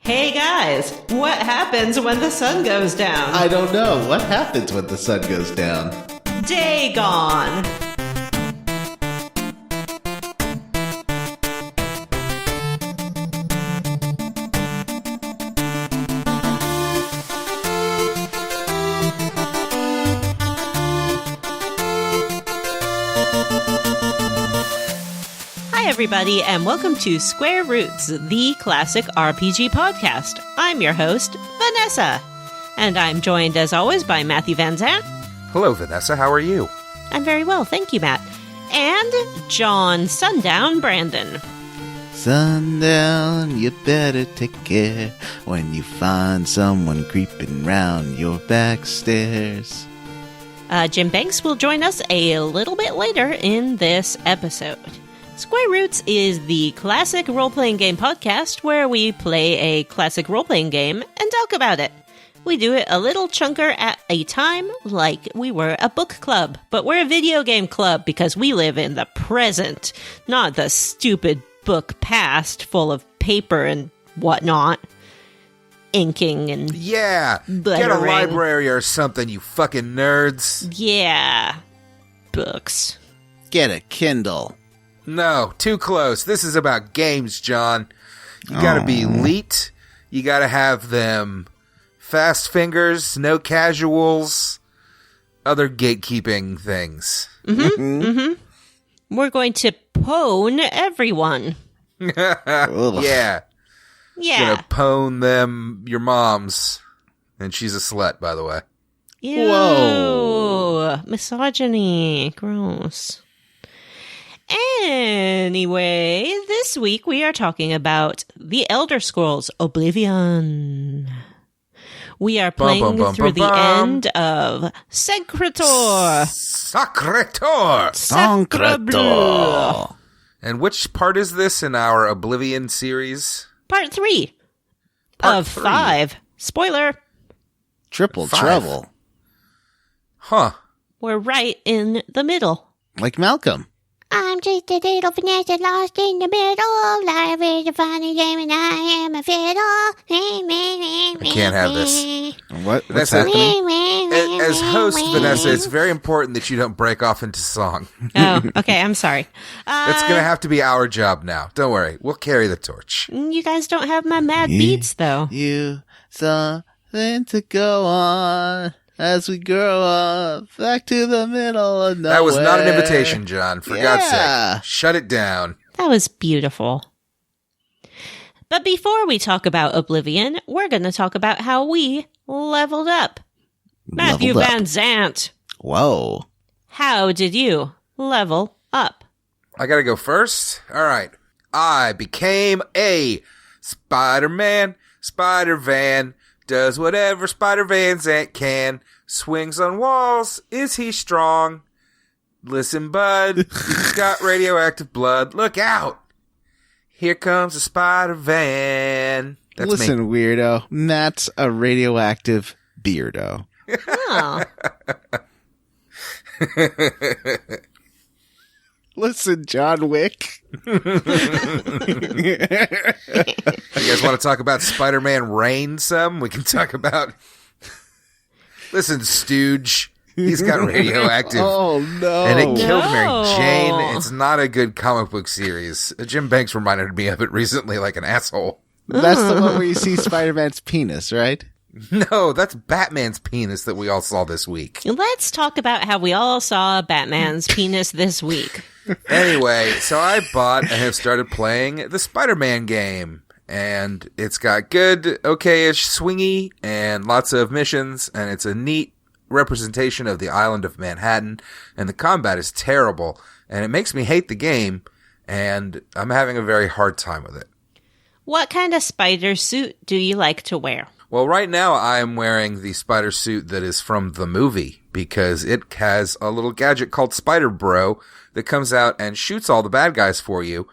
Hey guys, what happens when the sun goes down? I don't know. What happens when the sun goes down? Day gone. Everybody, and welcome to Square Roots, the classic RPG podcast. I'm your host, Vanessa, and I'm joined, as always, by Matthew Van Zandt. Hello, Vanessa. How are you? I'm very well, thank you, Matt. And John Sundown Brandon. Sundown, you better take care when you find someone creeping round your back stairs. Jim Banks will join us a little bit later in this episode. Square Roots is the classic role-playing game podcast where we play a classic role-playing game and talk about it. We do it a little chunker at a time, like we were a book club, but we're a video game club because we live in the present, not the stupid book past full of paper and whatnot. Inking and lettering. Get a library or something, you fucking nerds. Yeah. Books. Get a Kindle. No, too close. This is about games, John. You gotta be elite. You gotta have them fast fingers, no casuals, other gatekeeping things. We're going to pwn everyone. Yeah. Gonna pwn them, your moms. And she's a slut, by the way. Ew. Whoa. Misogyny. Gross. Anyway, this week we are talking about The Elder Scrolls Oblivion. We are playing through the end of Sancre. Sancre. And which part is this in our Oblivion series? Part 3 of 5. Spoiler. Triple trouble. Huh. We're right in the middle. Like Malcolm. I'm just a little Vanessa lost in the middle. Life is a funny game and I am a fiddle. I can't have this. What's happening? As host, Vanessa, it's very important that you don't break off into song. Oh, okay, I'm sorry. That's going to have to be our job now. Don't worry. We'll carry the torch. You guys don't have my mad beats, though. You something to go on. As we grow up, back to the middle of nowhere. That was not an invitation, John. For God's sake, shut it down. That was beautiful. But before we talk about Oblivion, we're going to talk about how we leveled up. Matthew Van Zandt. Whoa. How did you level up? I got to go first? All right. I became a Spider-Man, Spider-Van. Does whatever Spider-Van Zandt can. Swings on walls. Is he strong? Listen, bud. He's got radioactive blood. Look out. Here comes a Spider-Van. Listen, me. weirdo. Matt's a radioactive beardo. Oh. Listen, John Wick. You guys want to talk about Spider-Man Rain some? We can talk about... Listen, Stooge. He's got radioactive. Oh, no. And it killed Mary Jane. It's not a good comic book series. Jim Banks reminded me of it recently like an asshole. That's the one where you see Spider-Man's penis, right? No, that's Batman's penis that we all saw this week. Let's talk about how we all saw Batman's penis this week. Anyway, so I bought and have started playing the Spider-Man game. And it's got good, okay-ish swingy and lots of missions. And it's a neat representation of the island of Manhattan. And the combat is terrible. And it makes me hate the game. And I'm having a very hard time with it. What kind of spider suit do you like to wear? Well, right now I'm wearing the spider suit that is from the movie because it has a little gadget called Spider Bro that comes out and shoots all the bad guys for you,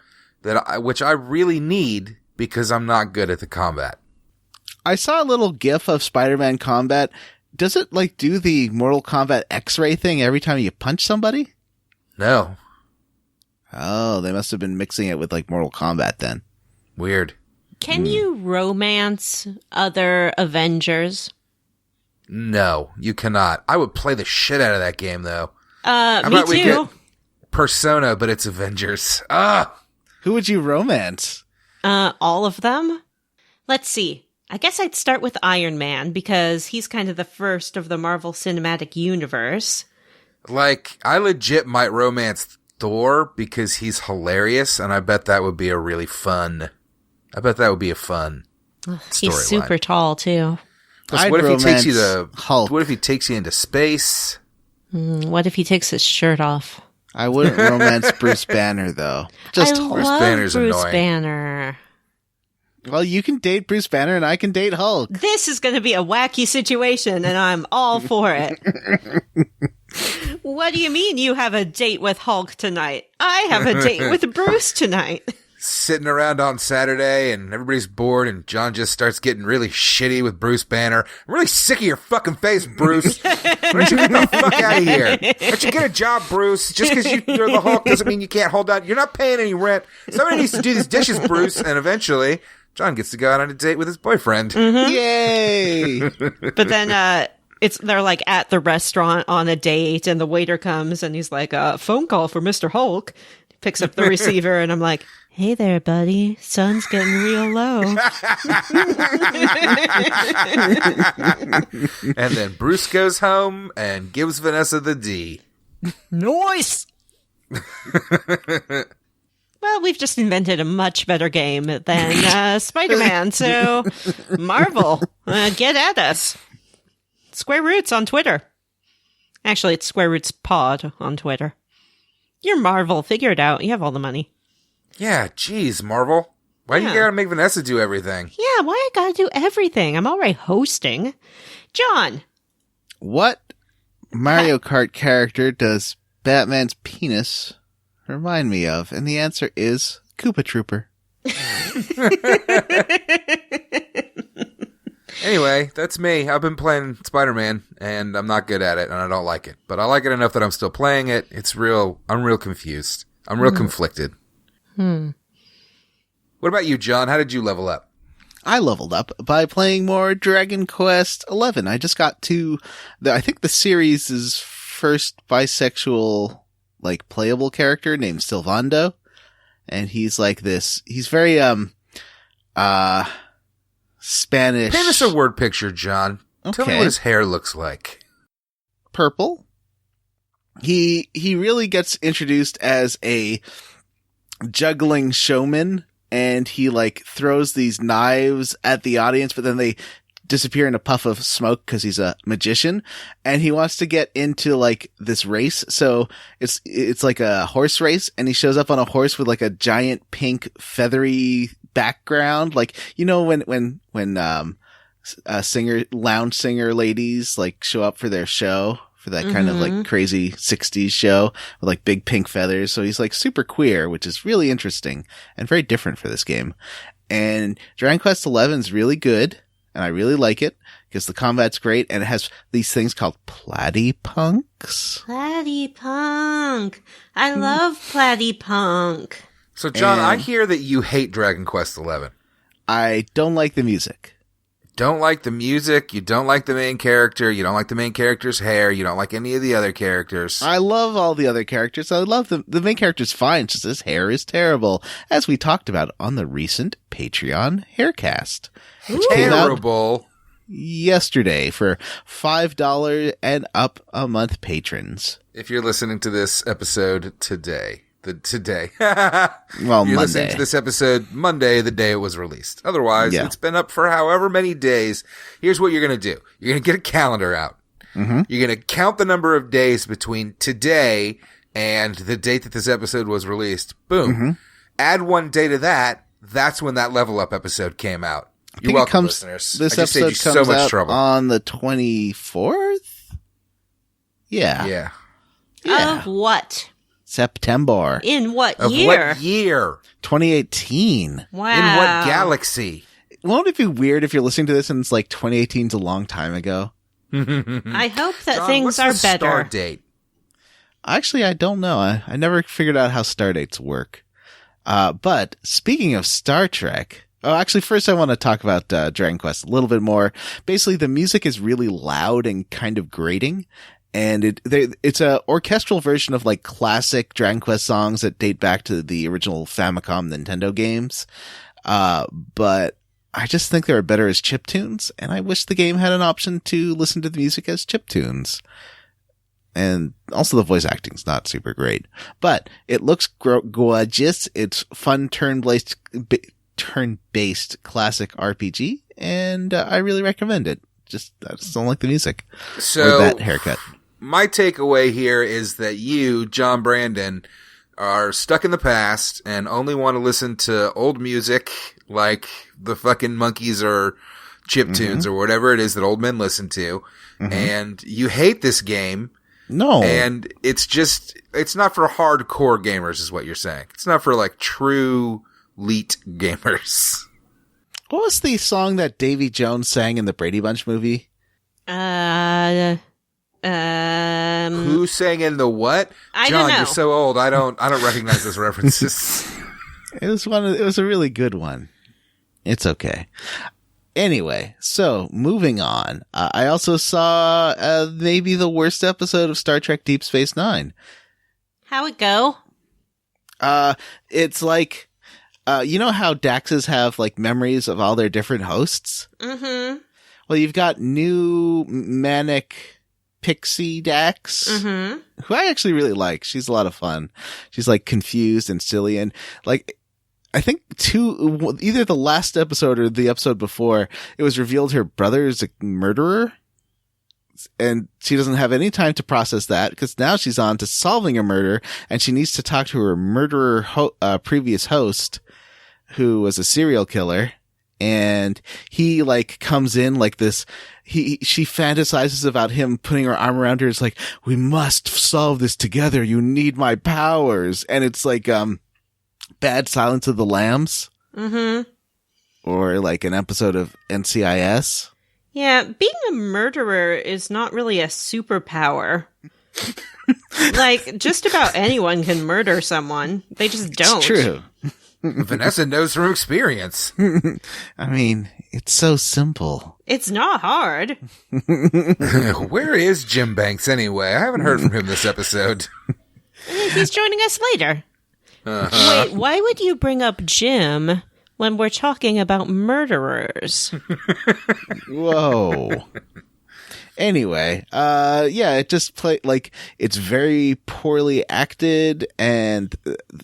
which I really need because I'm not good at the combat. I saw a little gif of Spider-Man combat. Does it, do the Mortal Kombat X-ray thing every time you punch somebody? No. Oh, they must have been mixing it with, Mortal Kombat then. Weird. Can you romance other Avengers? No, you cannot. I would play the shit out of that game, though. Me We too. get Persona, but it's Avengers. Ah! Who would you romance? All of them? Let's see. I guess I'd start with Iron Man, because he's kind of the first of the Marvel Cinematic Universe. Like, I legit might romance Thor because he's hilarious, and I bet that would be a really fun... He's super tall, too. Plus, what if he takes you to Hulk? What if he takes you into space? What if he takes his shirt off? I wouldn't romance Bruce Banner, though. Just I Hulk. love Banner's Bruce annoying. Banner. Well, you can date Bruce Banner, and I can date Hulk. This is going to be a wacky situation, and I'm all for it. What do you mean you have a date with Hulk tonight? I have a date with Bruce tonight. Sitting around on Saturday and everybody's bored and John just starts getting really shitty with Bruce Banner. I'm really sick of your fucking face, Bruce. Why don't you get the fuck out of here? Why don't you get a job, Bruce? Just because you're the Hulk doesn't mean you can't hold on. You're not paying any rent. Somebody needs to do these dishes, Bruce. And eventually, John gets to go out on a date with his boyfriend. Yay! But then they're like at the restaurant on a date, and the waiter comes and he's like, phone call for Mr. Hulk. He picks up the receiver, and I'm like, hey there, buddy. Sun's getting real low. And then Bruce goes home and gives Vanessa the D. Nice! Well, we've just invented a much better game than Spider-Man, so Marvel, get at us. Square Roots on Twitter. Actually, it's Square Roots Pod on Twitter. You're Marvel. Figure it out. You have all the money. Yeah, geez, Marvel. Why do you gotta make Vanessa do everything? Yeah, why I gotta do everything? I'm already hosting. John. What Mario Kart character does Batman's penis remind me of? And the answer is Koopa Trooper. Anyway, that's me. I've been playing Spider-Man, and I'm not good at it, and I don't like it. But I like it enough that I'm still playing it. I'm real confused. I'm real conflicted. What about you, John? How did you level up? I leveled up by playing more Dragon Quest XI. I just got to I think the series' first bisexual, like, playable character named Sylvando. And he's like this, he's very, Spanish. Paint us a word picture, John. Tell me Okay. what his hair looks like. Purple. He really gets introduced as a juggling showman, and he like throws these knives at the audience, but then they disappear in a puff of smoke because he's a magician, and he wants to get into like this race. So it's like a horse race, and he shows up on a horse with like a giant pink feathery background, like, you know, when lounge singer ladies like show up for their show, for that kind of like crazy 60s show with like big pink feathers. So he's like super queer, which is really interesting and very different for this game. And Dragon Quest XI is really good, and I really like it because the combat's great, and it has these things called platypunks. Platypunk. I love Platypunk. So, John, And- I hear that you hate Dragon Quest XI. I don't like the music. Don't like the music, you don't like the main character, you don't like the main character's hair, you don't like any of the other characters. I love all the other characters. I love them. The main character's fine, it's just his hair is terrible, as we talked about on the recent Patreon Haircast, which came out Terrible. yesterday for $5 and up a month patrons. If you're listening to this episode today. Today. Well, You're listening Monday. to this episode Monday, the day it was released. Otherwise, Yeah. it's been up for however many days. Here's what you're going to do. You're going to get a calendar out. Mm-hmm. You're going to count the number of days between today and the date that this episode was released. Boom. Mm-hmm. Add one day to that. That's when that level up episode came out. I You're think welcome, listeners. This I just saved episode you comes so much out trouble. on the 24th? Yeah. Yeah. Yeah. Of what? September In what Of year? what year? 2018. Wow. In what galaxy? Won't it be weird if you're listening to this and it's like 2018's a long time ago? I hope that John, things what's are the star better. date? Actually, I don't know. I never figured out how star dates work. But speaking of Star Trek, Oh, actually, first I want to talk about Dragon Quest a little bit more. Basically, the music is really loud and kind of grating. And it's a orchestral version of like classic Dragon Quest songs that date back to the original Famicom Nintendo games. But I just think they're better as chiptunes, and I wish the game had an option to listen to the music as chiptunes. And also the voice acting's not super great, but it looks gorgeous. It's fun turn-based classic RPG, and I really recommend it. I just don't like the music. So or that haircut. My takeaway here is that you, John Brandon, are stuck in the past and only want to listen to old music like the fucking Monkeys or chiptunes or whatever it is that old men listen to. And you hate this game. No. And it's not for hardcore gamers is what you're saying. It's not for like true elite gamers. What was the song that Davy Jones sang in the Brady Bunch movie? Who sang in the what? I John, don't know. you're so old. I don't recognize those references. It was a really good one. It's okay. Anyway, so moving on. I also saw maybe the worst episode of Star Trek Deep Space Nine. How it go? It's like, you know how Daxes have like memories of all their different hosts? Mm-hmm. Well, you've got new manic Pixie Dax, who I actually really like. She's a lot of fun. She's like confused and silly, and like, I think either the last episode or the episode before, it was revealed her brother is a murderer. And she doesn't have any time to process that because now she's on to solving a murder, and she needs to talk to her murderer previous host, who was a serial killer. And he like comes in like this. She fantasizes about him putting her arm around her. It's like, we must solve this together. You need my powers. And it's like, Bad Silence of the Lambs. Mm-hmm. Or like an episode of NCIS. Yeah, being a murderer is not really a superpower. Like, just about anyone can murder someone. They just don't. It's true. Vanessa knows from experience. I mean, it's so simple. It's not hard. Where is Jim Banks anyway? I haven't heard from him this episode. He's joining us later. Wait, why would you bring up Jim when we're talking about murderers? Whoa. Anyway, yeah, it just it's very poorly acted, and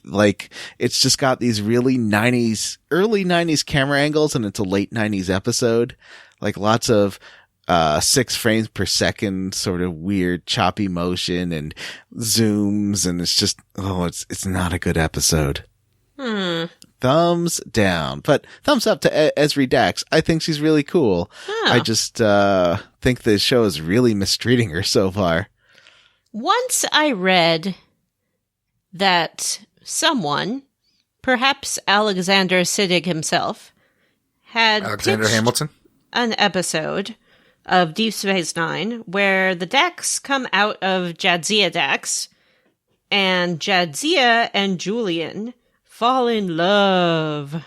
like, it's just got these really early 90s camera angles, and it's a late 90s episode. Like, lots of, 6 frames per second, sort of weird choppy motion and zooms, and it's just, it's not a good episode. Thumbs down, but thumbs up to Esri Dax. I think she's really cool. Oh. I just think the show is really mistreating her so far. Once I read that someone, perhaps Alexander Siddig himself, had Alexander Hamilton, an episode of Deep Space Nine where the Dax come out of Jadzia Dax, and Jadzia and Julian fall in love.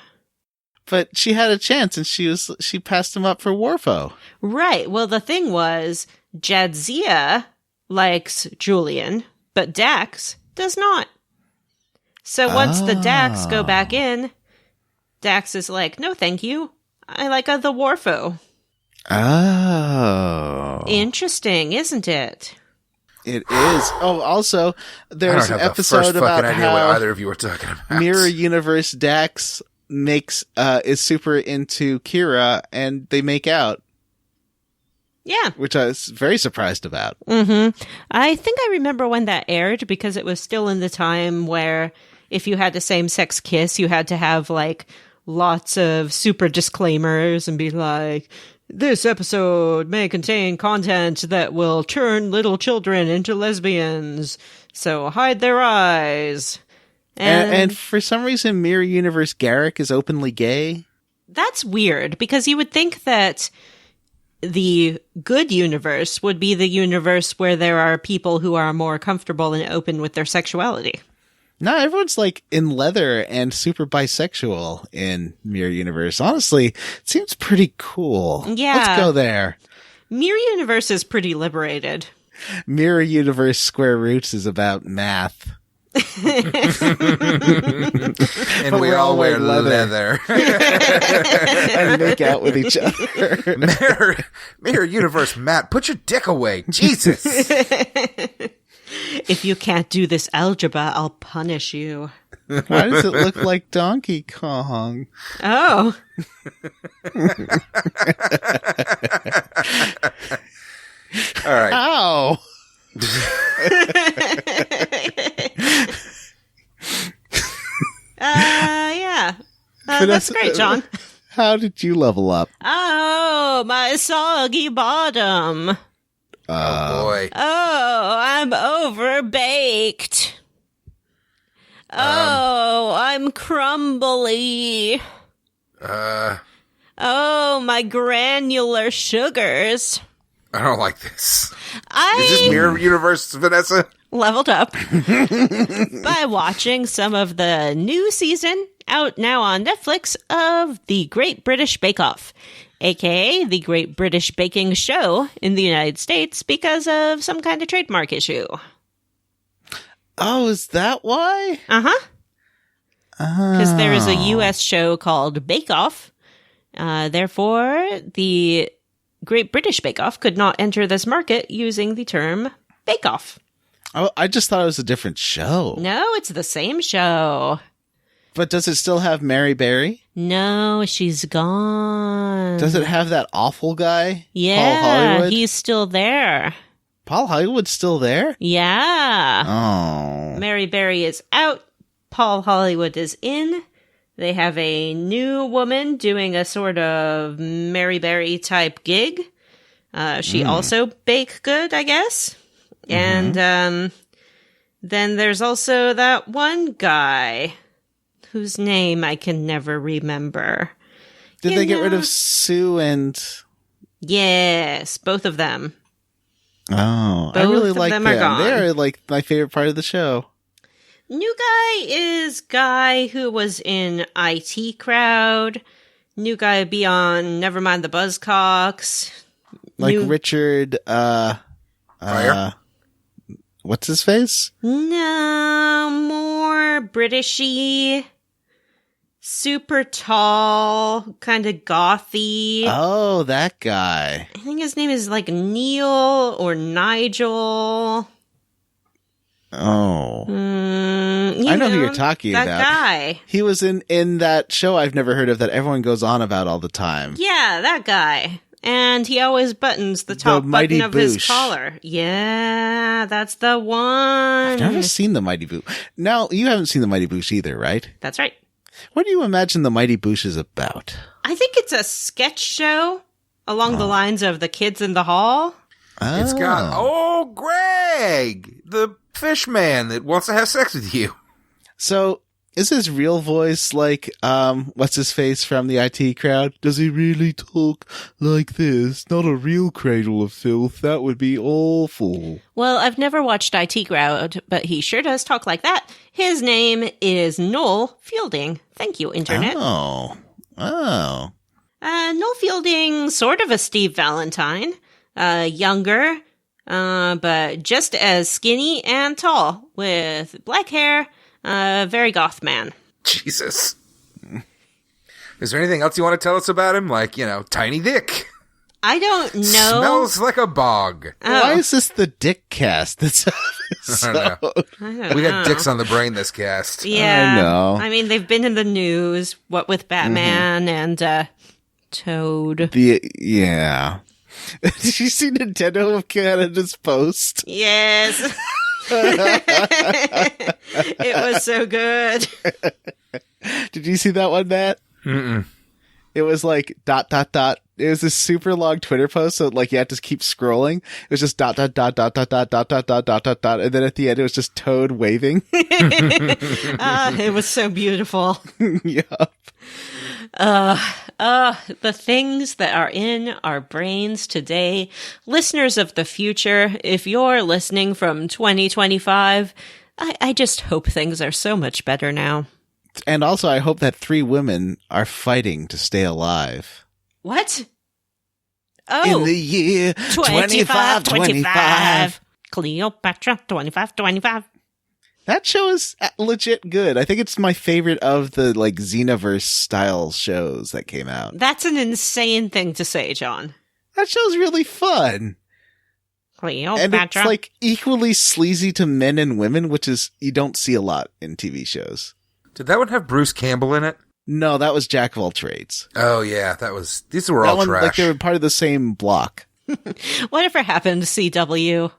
But she had a chance, and she passed him up for Warfo. Right. Well, the thing was, Jadzia likes Julian, but Dax does not. So once the Dax go back in, Dax is like, no, thank you. I like the Warfo. Oh. Interesting, isn't it? It is. Oh, also, there's an episode about how either of you were talking about. Mirror Universe Dax is super into Kira, and they make out. Yeah. Which I was very surprised about. Mm-hmm. I think I remember when that aired, because it was still in the time where if you had a same-sex kiss, you had to have, like, lots of super disclaimers and be like, this episode may contain content that will turn little children into lesbians, so hide their eyes. And for some reason, Mirror Universe Garrick is openly gay. That's weird, because you would think that the good universe would be the universe where there are people who are more comfortable and open with their sexuality. No, everyone's like in leather and super bisexual in Mirror Universe. Honestly, it seems pretty cool. Yeah. Let's go there. Mirror Universe is pretty liberated. Mirror Universe Square Roots is about math. And we all wear leather. And make out with each other. Mirror Universe, Matt, put your dick away. Jesus. If you can't do this algebra, I'll punish you. Why does it look like Donkey Kong? Oh. All right. Ow! Yeah. That's great, John. How did you level up? Oh, my soggy bottom. Oh, boy. Oh, I'm overbaked. Oh, I'm crumbly. Oh, my granular sugars. I don't like this. I Is this Mirror Universe, Vanessa? leveled up by watching some of the new season out now on Netflix of The Great British Bake Off, aka The Great British Baking Show in the United States because of some kind of trademark issue. Oh, is that why? Uh-huh. Because there is a U.S. show called Bake Off. Therefore, the Great British Bake Off could not enter this market using the term Bake Off. Oh, I just thought it was a different show. No, it's the same show. But does it still have Mary Berry? No, she's gone. Does it have that awful guy? Yeah, Paul Hollywood? he's still there. Paul Hollywood's still there? Yeah. Oh. Mary Berry is out. Paul Hollywood is in. They have a new woman doing a sort of Mary Berry type gig. She also bake good, I guess. And then there's also that one guy whose name I can never remember. Did they get rid of Sue and... Yes, both of them. Oh, I Both really of like them them. are gone. They're like my favorite part of the show. New guy is guy who was in IT Crowd. New guy would be on Nevermind the Buzzcocks. Like Richard, Pryor? What's his face? No, more Britishy. Super tall, kind of gothy. Oh, that guy. I think his name is like Neil or Nigel. Oh. I know who you're talking that about. That guy. He was in that show I've never heard of that everyone goes on about all the time. Yeah, that guy. And he always buttons the top Mighty button of his Boosh. collar. Yeah, that's the one. I've never seen the Mighty Boosh. Now, you haven't seen the Mighty Boosh either, right? That's right. What do you imagine the Mighty Boosh is about? I think it's a sketch show along the lines of The Kids in the Hall. Oh. It's got, Greg, the fish man that wants to have sex with you. So, is his real voice like, what's his face from the IT Crowd? Does he really talk like this? Not a real cradle of filth. That would be awful. Well, I've never watched IT Crowd, but he sure does talk like that. His name is Noel Fielding. Thank you, Internet. Oh. Noel Fielding, sort of a Steve Valentine. Younger, but just as skinny and tall, with black hair, very goth man. Jesus. Is there anything else you want to tell us about him? Like, tiny dick. I don't know. Smells like a bog. Why is this the dick cast? That's I don't know. We got dicks on the brain this cast. Yeah. I know. I mean, they've been in the news, what with Batman and Toad. Yeah. Did you see Nintendo of Canada's post? Yes. It was so good. Did you see that one, Matt? Mm-mm. It was like ... It was this super long Twitter post, so like you had to keep scrolling. It was just ... And then at the end, it was just Toad waving. It was so beautiful. Yup. The things that are in our brains today. Listeners of the future, if you're listening from 2025, I just hope things are so much better now. And also, I hope that 3 women are fighting to stay alive. What? Oh. In the year 2525. Cleopatra 2525. That show is legit good. I think it's my favorite of the like Xenoverse style shows that came out. That's an insane thing to say, John. That show's really fun. Cleopatra. And it's like equally sleazy to men and women, which is you don't see a lot in TV shows. Did that one have Bruce Campbell in it? No, that was Jack of all trades. Oh yeah, these were all that one, trash. like they were part of the same block. Whatever happened to CW?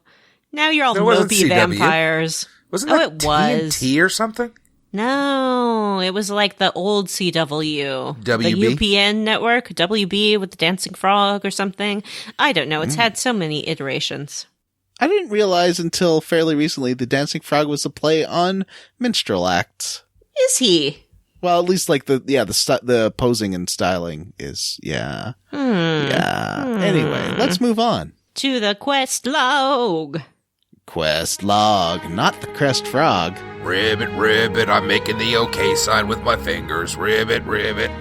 Now you're all There wasn't mopey CW. vampires. Wasn't Oh, that it was. TNT or something? No, it was like the old CW. WB? The UPN network, WB with the Dancing Frog or something. I don't know. It's had so many iterations. I didn't realize until fairly recently the Dancing Frog was a play on minstrel acts. Is he? Well, at least like the posing and styling is, yeah. Yeah. Anyway, let's move on. To the quest log. Quest log, not the crest frog. Ribbit, ribbit, I'm making the OK sign with my fingers. Ribbit, ribbit.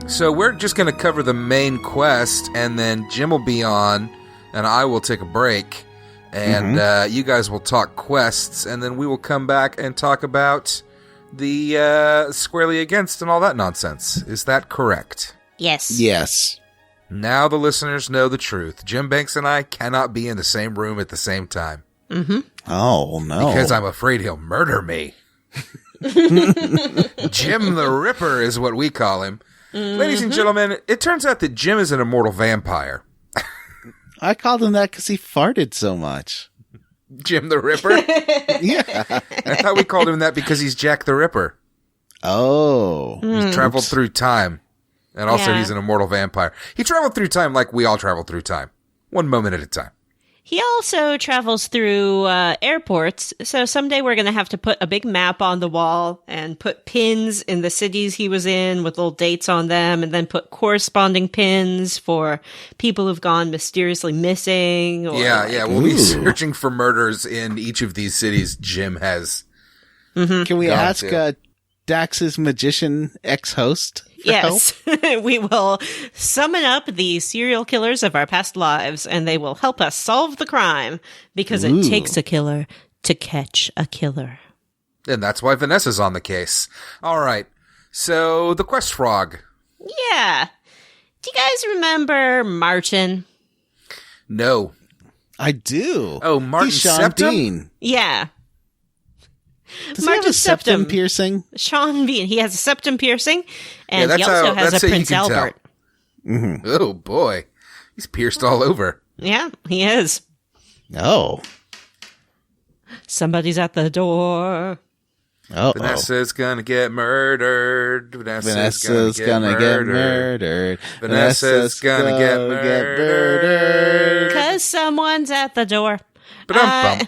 So we're just going to cover the main quest, and then Jim will be on, and I will take a break, and you guys will talk quests, and then we will come back and talk about the Squarely Against and all that nonsense. Is that correct? Yes. Yes. Now the listeners know the truth. Jim Banks and I cannot be in the same room at the same time. Oh, no. Because I'm afraid he'll murder me. Jim the Ripper is what we call him. Ladies and gentlemen, it turns out that Jim is an immortal vampire. I called him that because he farted so much. Jim the Ripper? Yeah. I thought we called him that because he's Jack the Ripper. Oh. He's traveled through time. And also Yeah. he's an immortal vampire. He traveled through time like we all travel through time. One moment at a time. He also travels through airports, so someday we're going to have to put a big map on the wall and put pins in the cities he was in with little dates on them, and then put corresponding pins for people who've gone mysteriously missing. Or Yeah, we'll be searching for murders in each of these cities Jim has. Can we Gone ask to. Dax's magician ex-host for help? Yes, we will summon up the serial killers of our past lives, and they will help us solve the crime, because it takes a killer to catch a killer. And that's why Vanessa's on the case. All right. So, the Quest Frog. Yeah. Do you guys remember Martin? No. I do. Oh, Martin He's Sean Septum? Bean. Yeah. Does he have a septum piercing? Sean Bean. He has a septum piercing, and Yeah, he that's also how- has that's a how you Prince can tell. Albert. Oh, boy. He's pierced all over. Yeah, he is. Oh. Somebody's at the door. Oh. Vanessa's gonna get murdered. Vanessa's gonna get murdered. Vanessa's gonna get murdered. Because someone's at the door. Ba-dum-bum.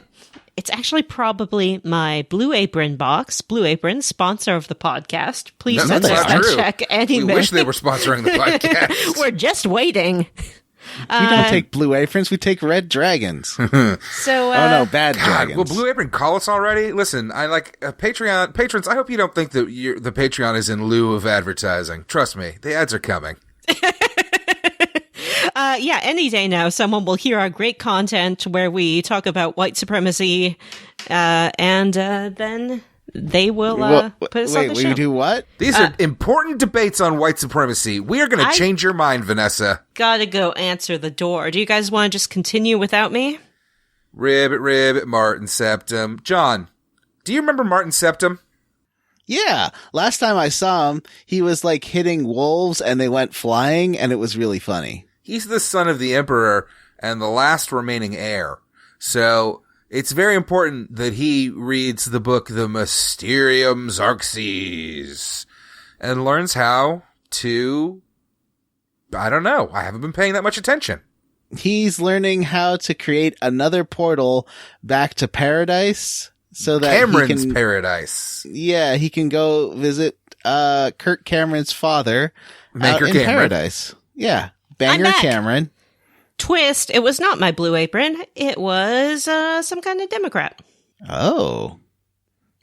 It's actually probably my Blue Apron box. Blue Apron, sponsor of the podcast. Please No, send that's us not that true. check any We minute. wish they were sponsoring the podcast. We're just waiting. We don't take blue aprons, we take red dragons. So, Oh no, bad God, dragons. will Blue Apron call us already? Listen, I like Patreon patrons. I hope you don't think that the Patreon is in lieu of advertising. Trust me, the ads are coming. yeah, any day now, someone will hear our great content where we talk about white supremacy, and then they will put us on the Wait, show. we do what? These are important debates on white supremacy. We are going to change your mind, Vanessa. Gotta go answer the door. Do you guys want to just continue without me? Ribbit, ribbit, Martin Septum. John, do you remember Martin Septum? Yeah. Last time I saw him, he was like hitting wolves and they went flying and it was really funny. He's the son of the emperor and the last remaining heir. So it's very important that he reads the book The Mysterium Xerxes and learns how to, I don't know, I haven't been paying that much attention. He's learning how to create another portal back to paradise so that Cameron's paradise. Yeah, he can go visit Kirk Cameron's father Maker in Cameron. paradise. Yeah, Banger back. Cameron. Twist, it was not my Blue Apron. It was some kind of Democrat. Oh.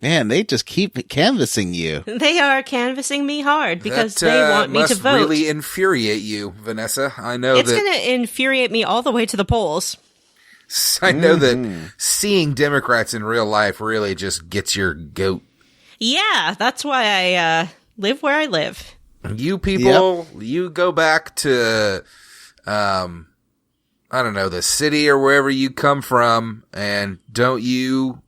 Man, they just keep canvassing you. They are canvassing me hard because That, they want me to must vote. really infuriate you, Vanessa. I know It's that. going to infuriate me all the way to the polls. I know that seeing Democrats in real life really just gets your goat. Yeah, that's why I live where I live. You people, you go back to, I don't know, the city or wherever you come from, and don't you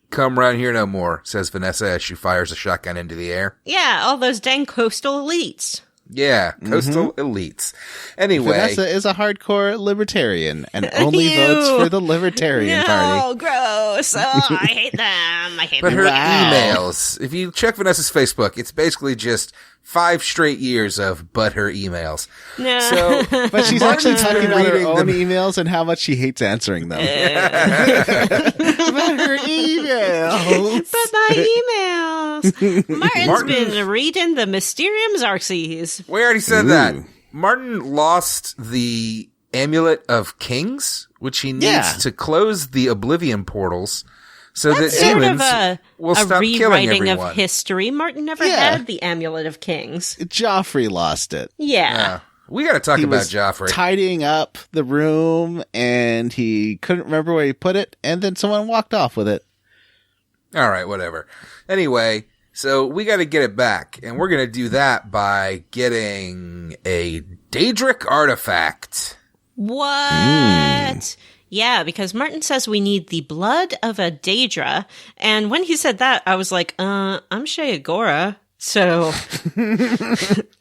come around here no more, says Vanessa as she fires a shotgun into the air. Yeah, all those dang coastal elites. Yeah, coastal elites. Anyway. Vanessa is a hardcore libertarian and only Ew. votes for the Libertarian Party. No, gross. Oh, I hate them. I hate But them. her Wow. emails, if you check Vanessa's Facebook, it's basically just 5 straight years of but her emails. No. So, But she's Martin's actually talking been about her reading own them. emails and how much she hates answering them. About her emails. But my emails. Martin's Martin- been reading the Mysterium Xerxes. We already said Ooh. that. Martin lost the Amulet of Kings, which he needs Yeah. to close the Oblivion portals so That's that sort demons of will a stop killing rewriting everyone. of history. Martin never Yeah. had the Amulet of Kings. Joffrey lost it. Yeah. Yeah. We got to talk He about was Joffrey. tidying up the room and he couldn't remember where he put it, and then someone walked off with it. All right, whatever. Anyway, so we got to get it back, and we're going to do that by getting a Daedric artifact. What? Yeah, because Martin says we need the blood of a Daedra, and when he said that, I was like, I'm Sheagora, so,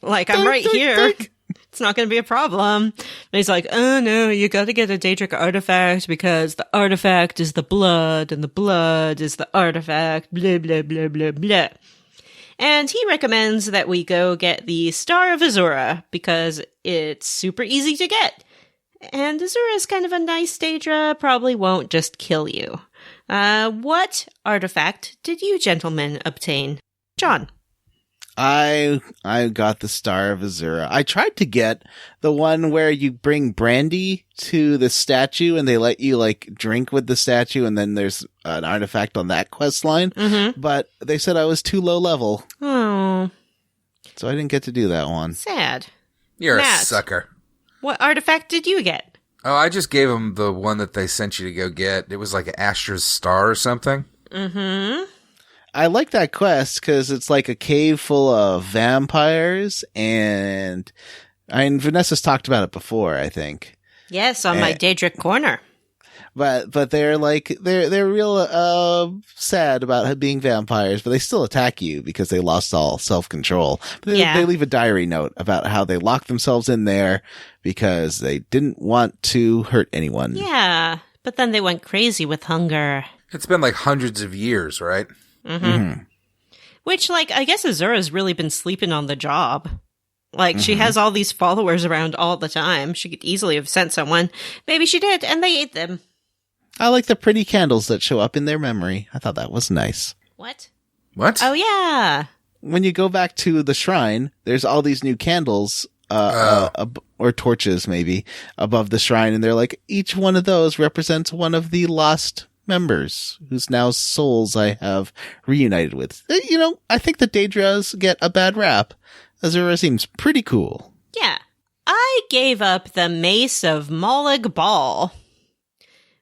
like, I'm right here. It's not going to be a problem. And he's like, oh no, you got to get a Daedric artifact because the artifact is the blood and the blood is the artifact, blah, blah, blah, blah, blah. And he recommends that we go get the Star of Azura because it's super easy to get. And Azura is kind of a nice Daedra, probably won't just kill you. What artifact did you gentlemen obtain? John. I got the Star of Azura. I tried to get the one where you bring brandy to the statue and they let you like drink with the statue, and then there's an artifact on that quest line. Mm-hmm. But they said I was too low level, Oh, so I didn't get to do that one. sad. You're Matt. a sucker. What artifact did you get? Oh, I just gave him the one that they sent you to go get. It was like an Astra's Star or something. Mm-hmm. I like that quest because it's like a cave full of vampires, and Vanessa's talked about it before, I think. Yes, on my Daedric corner. But they're like they're real sad about being vampires, but they still attack you because they lost all self-control. But Yeah. they leave a diary note about how they locked themselves in there because they didn't want to hurt anyone. Yeah, but then they went crazy with hunger. It's been like hundreds of years, right? Mm-hmm. Which, like, I guess Azura's really been sleeping on the job. Like, she has all these followers around all the time. She could easily have sent someone. Maybe she did, and they ate them. I like the pretty candles that show up in their memory. I thought that was nice. What? What? Oh, yeah. When you go back to the shrine, there's all these new candles, or torches maybe, above the shrine, and they're like, each one of those represents one of the lost members whose now souls I have reunited with. You know, I think the Daedras get a bad rap. Azura seems pretty cool. Yeah. I gave up the Mace of Molag Bal,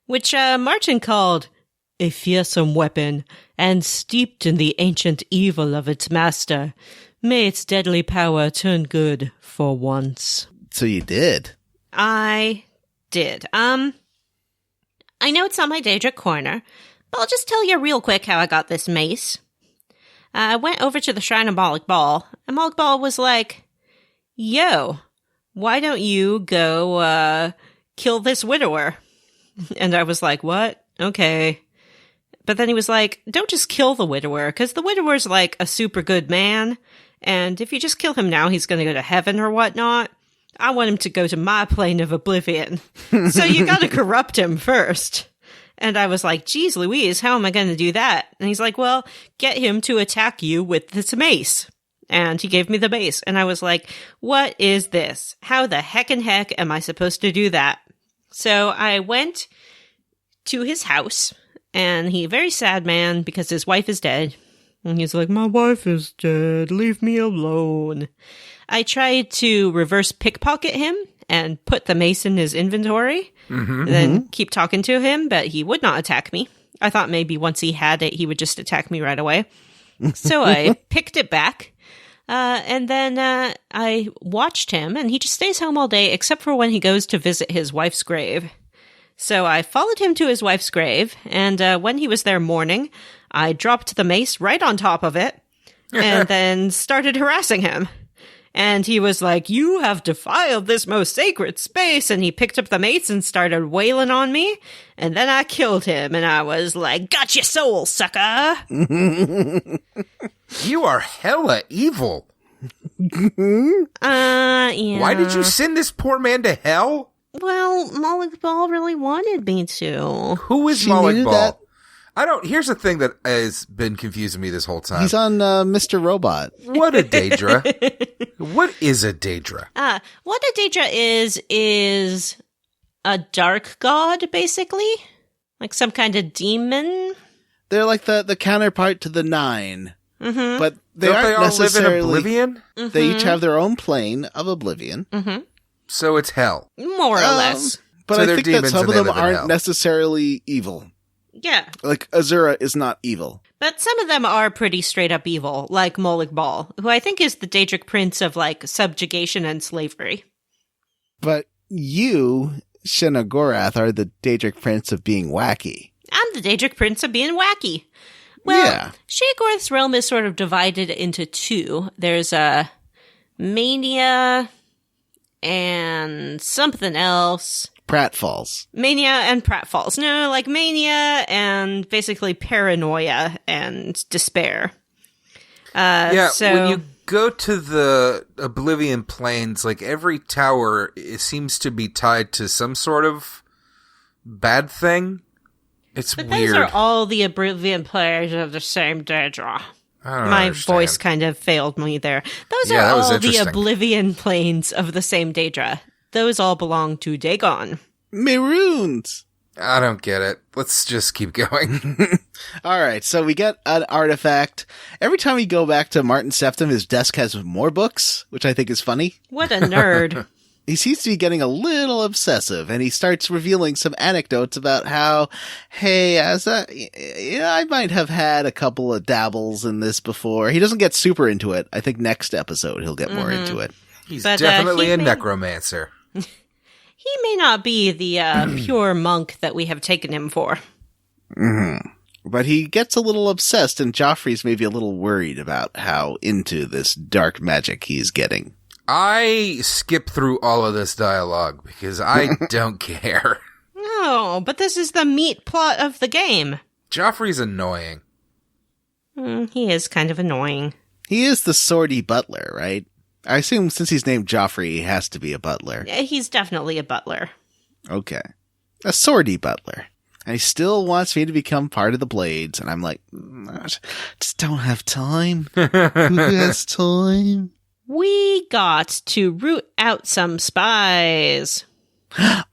which Martin called a fearsome weapon, and steeped in the ancient evil of its master. May its deadly power turn good for once. So you did. I did. I know it's on my Daedric corner, but I'll just tell you real quick how I got this mace. I went over to the Shrine of Molag Bal, and Molag Bal was like, yo, why don't you go kill this widower? And I was like, what? okay. But then he was like, don't just kill the widower, because the widower's like a super good man, and if you just kill him now, he's going to go to heaven or whatnot. I want him to go to my plane of oblivion. So you got to corrupt him first. And I was like, geez Louise, how am I going to do that? And he's like, well, get him to attack you with this mace. And he gave me the mace. And I was like, what is this? How the heck am I supposed to do that? So I went to his house, and he, very sad man, because his wife is dead. And he's like, my wife is dead. Leave me alone. I tried to reverse pickpocket him and put the mace in his inventory, then keep talking to him, but he would not attack me. I thought maybe once he had it, he would just attack me right away. So I picked it back, and then I watched him, and he just stays home all day, except for when he goes to visit his wife's grave. So I followed him to his wife's grave, and when he was there mourning, I dropped the mace right on top of it, and then started harassing him. And he was like, you have defiled this most sacred space. And he picked up the mace and started wailing on me. And then I killed him. And I was like, got your soul, sucker. You are hella evil. Yeah. Why did you send this poor man to hell? Well, Malik Ball really wanted me to. Who is She Malik knew Ball? that. Here's the thing that has been confusing me this whole time. He's on Mr. Robot. What a Daedra. What is a Daedra? What a Daedra is a dark god, basically. Like some kind of demon. They're like the counterpart to the 9. Mm-hmm. But they Don't aren't they all live in necessarily... Oblivion? They each have their own plane of Oblivion. Mm-hmm. So it's hell. More or less. But So I they're think that demons some and of they them live in aren't hell. necessarily evil. Yeah. Like, Azura is not evil. But some of them are pretty straight up evil, like Moloch Ball, who I think is the Daedric prince of, like, subjugation and slavery. But you, Shenagorath, are the Daedric prince of being wacky. I'm the Daedric prince of being wacky. Well, Yeah. Sheogorath's realm is sort of divided into two. There's a mania and something else. Pratfalls. Mania and pratfalls. No, like mania and basically paranoia and despair. So when you go to the Oblivion Plains, like every tower seems to be tied to some sort of bad thing. It's but weird. those are all the Oblivion players of the same Daedra. I don't My understand. voice kind of failed me there. Those Yeah, are that was all the interesting. Oblivion planes of the same Daedra. Those all belong to Dagon. Maroons! I don't get it. Let's just keep going. Alright, so we get an artifact. Every time we go back to Martin Septim, his desk has more books, which I think is funny. What a nerd. He seems to be getting a little obsessive, and he starts revealing some anecdotes about how, hey, I might have had a couple of dabbles in this before. He doesn't get super into it. I think next episode he'll get more into it. He's But, definitely he a may- necromancer. He may not be the pure monk that we have taken him for. But he gets a little obsessed, and Joffrey's maybe a little worried about how into this dark magic he's getting. I skip through all of this dialogue because I don't care. No, but this is the meat plot of the game. Joffrey's annoying. He is kind of annoying. He is the swordy butler, right? I assume since he's named Joffrey, he has to be a butler. Yeah, he's definitely a butler. Okay. A swordy butler. And he still wants me to become part of the Blades, and I'm like, just don't have time. Who has time? We got to root out some spies.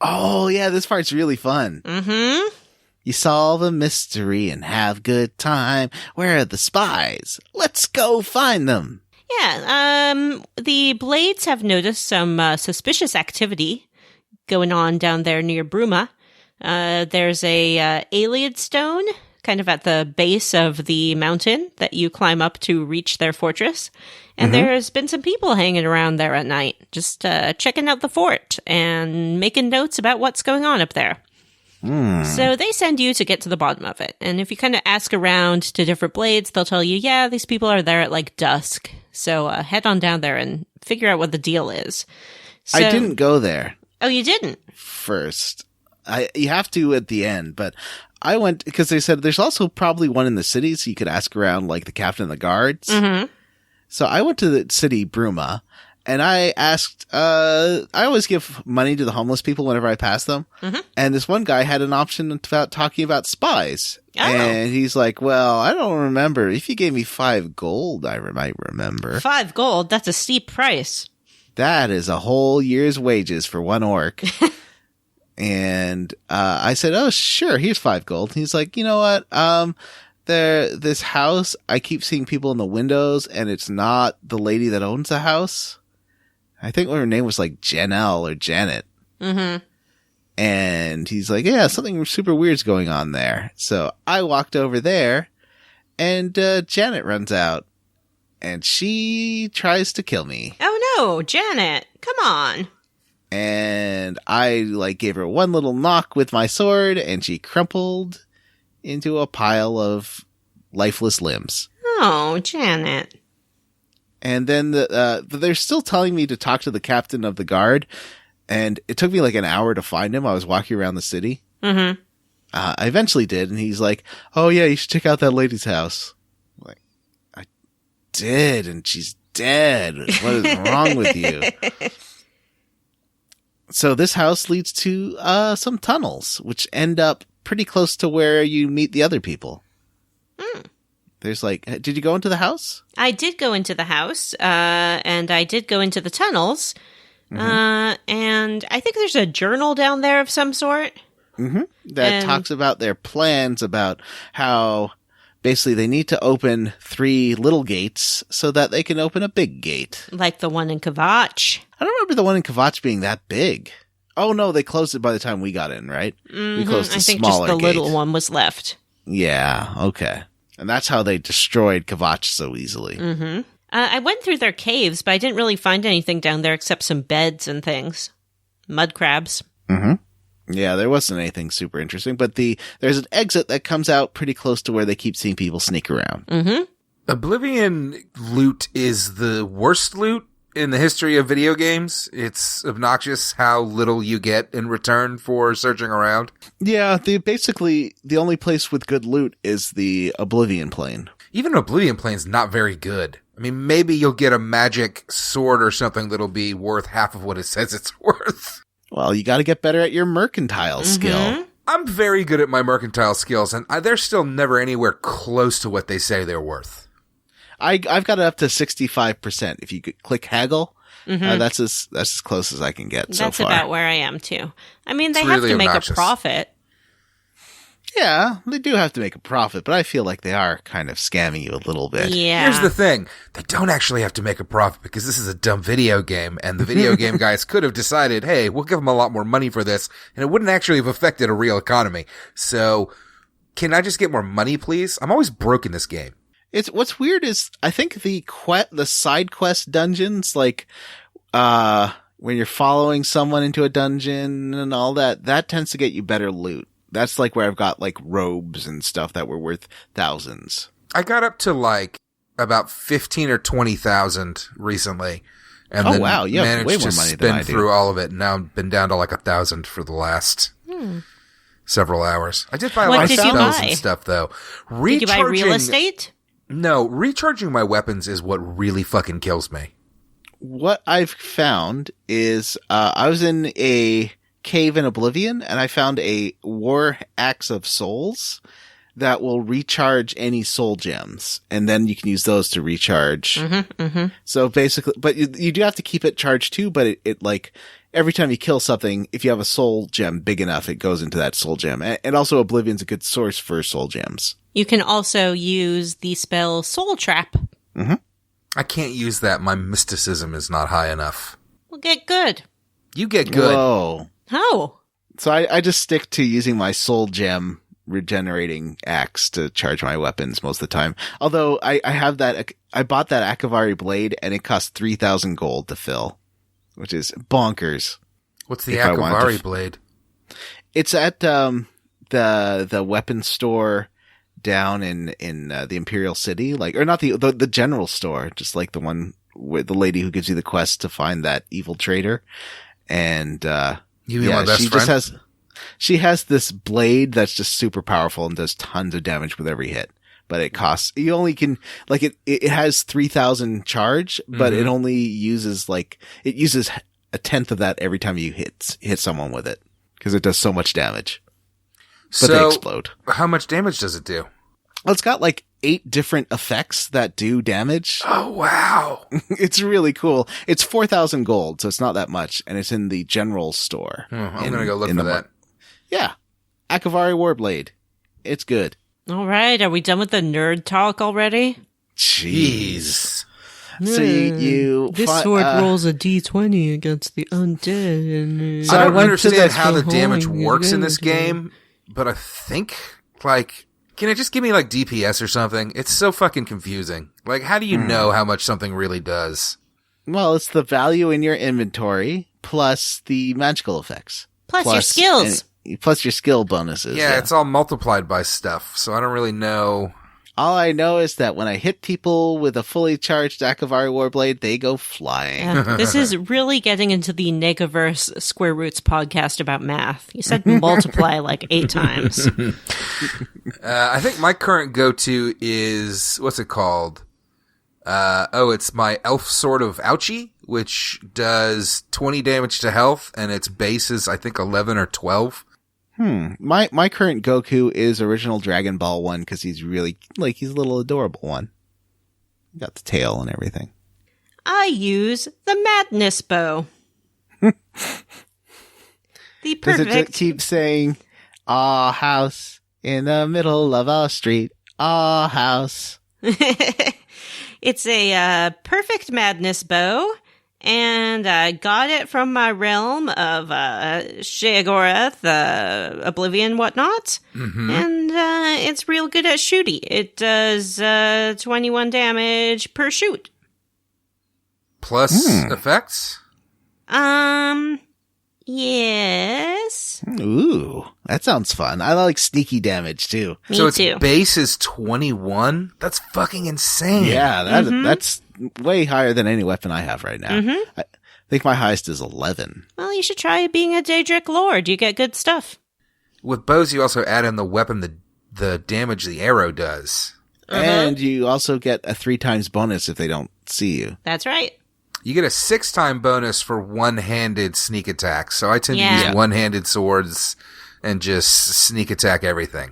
Oh, yeah, this part's really fun. Mm-hmm. You solve a mystery and have good time. Where are the spies? Let's go find them. Yeah, the Blades have noticed some suspicious activity going on down there near Bruma. There's a alien stone kind of at the base of the mountain that you climb up to reach their fortress. And there's been some people hanging around there at night, just checking out the fort and making notes about what's going on up there. So they send you to get to the bottom of it. And if you kind of ask around to different Blades, they'll tell you, yeah, these people are there at like dusk. So head on down there and figure out what the deal is. So, I didn't go there Oh, you didn't? first. You have to at the end, but I went because they said there's also probably one in the city, so you could ask around like the captain of the guards. Mm-hmm. So I went to the city, Bruma, and I asked, I always give money to the homeless people whenever I pass them. Mm-hmm. And this one guy had an option about talking about spies. Oh. And he's like, well, I don't remember. If you gave me 5 gold, I might remember. 5 gold? That's a steep price. That is a whole year's wages for one orc. And I said, oh, sure, here's 5 gold. And he's like, you know what? This house, I keep seeing people in the windows, and it's not the lady that owns the house. I think her name was like Janelle or Janet. Mm-hmm. And he's like, yeah, something super weird's going on there. So I walked over there, and Janet runs out, and she tries to kill me. Oh no, Janet, come on. And I like gave her one little knock with my sword, and she crumpled into a pile of lifeless limbs. Oh, Janet. And then they're still telling me to talk to the captain of the guard, and it took me like an hour to find him. I was walking around the city. Mm-hmm. I eventually did, and he's like, oh yeah, you should check out that lady's house. I'm like, I did, and she's dead. What is wrong with you? So this house leads to some tunnels, which end up pretty close to where you meet the other people. Mm. There's like, did you go into the house? I did go into the house, and I did go into the tunnels, and I think there's a journal down there of some sort. Mm-hmm. That talks about their plans about how basically they need to open 3 little gates so that they can open a big gate. Like the one in Kvatch. I don't remember the one in Kvatch being that big. Oh no, they closed it by the time we got in, right? Mm-hmm. We closed the I think smaller just the gate. little one was left. Yeah, okay. And that's how they destroyed Kvatch so easily. Mm-hmm. I went through their caves, but I didn't really find anything down there except some beds and things. Mud crabs. Mm-hmm. Yeah, there wasn't anything super interesting, but there's an exit that comes out pretty close to where they keep seeing people sneak around. Mm-hmm. Oblivion loot is the worst loot in the history of video games. It's obnoxious how little you get in return for searching around. Yeah, basically the only place with good loot is the Oblivion plane. Even Oblivion plane's not very good. I mean, maybe you'll get a magic sword or something that'll be worth half of what it says it's worth. Well, you got to get better at your mercantile skill. I'm very good at my mercantile skills, and they're still never anywhere close to what they say they're worth. I've got it up to 65%. If you could click haggle, that's as close as I can get so far. That's about where I am, too. I mean, they It's have really to make obnoxious. a profit. Yeah, they do have to make a profit, but I feel like they are kind of scamming you a little bit. Yeah. Here's the thing. They don't actually have to make a profit because this is a dumb video game, and the video game guys could have decided, hey, we'll give them a lot more money for this, and it wouldn't actually have affected a real economy. So, can I just get more money, please? I'm always broke in this game. What's weird is I think the side quest dungeons, like when you're following someone into a dungeon and all that tends to get you better loot. That's like where I've got like robes and stuff that were worth thousands. I got up to like about 15 or 20,000 recently. And then wow, you have managed way more to money than I spend do. through all of it. And now I've been down to like 1,000 for the last several hours. I did buy a What lot of did you spells buy? and stuff though. Did you buy real estate? No, recharging my weapons is what really fucking kills me. What I've found is I was in a cave in Oblivion, and I found a war axe of souls that will recharge any soul gems, and then you can use those to recharge. So basically, but you do have to keep it charged too, but it like every time you kill something, if you have a soul gem big enough, it goes into that soul gem. And also Oblivion's a good source for soul gems. You can also use the spell Soul Trap. I can't use that. My mysticism is not high enough. Well, get good. You get good. Whoa. Oh. So I just stick to using my soul gem regenerating axe to charge my weapons most of the time. Although I have that, I bought that Akavari blade and it cost 3,000 gold to fill, which is bonkers. What's the If I wanted Akavari to blade? It's at the weapon store down in the Imperial City, like, or not the general store, just like the one with the lady who gives you the quest to find that evil trader. And You mean my best she friend? just has She has this blade that's just super powerful and does tons of damage with every hit. But it costs, you only can, like, it has 3,000 charge, but it only uses, like, it uses a tenth of that every time you hit someone with it. Because it does so much damage. But they explode. How much damage does it do? Well, it's got, like, 8 different effects that do damage. Oh, wow. It's really cool. It's 4,000 gold, so it's not that much. And it's in the general store. I'm going to go look for that. Yeah. Akavari Warblade. It's good. All right, are we done with the nerd talk already? Jeez. So you this sword rolls a d20 against the undead. So I don't understand how the damage works in this game, but I think, like, can it just give me, like, DPS or something? It's so fucking confusing. Like, how do you know how much something really does? Well, it's the value in your inventory plus the magical effects. Plus your skills. Plus your skill bonuses. Yeah, it's all multiplied by stuff, so I don't really know. All I know is that when I hit people with a fully charged Akavari Warblade, they go flying. Yeah, this is really getting into the Negaverse Square Roots podcast about math. You said multiply like 8 times. I think my current go-to is, what's it called? It's my Elf Sword of Ouchie, which does 20 damage to health, and its base is, I think, 11 or 12. My current Goku is original Dragon Ball one because he's really, like, he's a little adorable one. Got the tail and everything. I use the Madness Bow. The perfect. Does it keep saying, "Ah, house in the middle of a street, ah, house"? It's a perfect Madness Bow. And I got it from my realm of Sheogorath, Oblivion, whatnot. And it's real good at shooty. It does 21 damage per shoot. Plus effects? Yes. Ooh, that sounds fun. I like sneaky damage too. Me so too. its base is 21? That's fucking insane. Yeah, that's way higher than any weapon I have right now. I think my highest is 11. Well, you should try being a Daedric Lord. You get good stuff. With bows, you also add in the weapon, the damage the arrow does. And you also get a 3 times bonus if they don't see you. That's right. You get a 6-time bonus for one-handed sneak attacks. So I tend to Yeah. use one-handed swords and just sneak attack everything.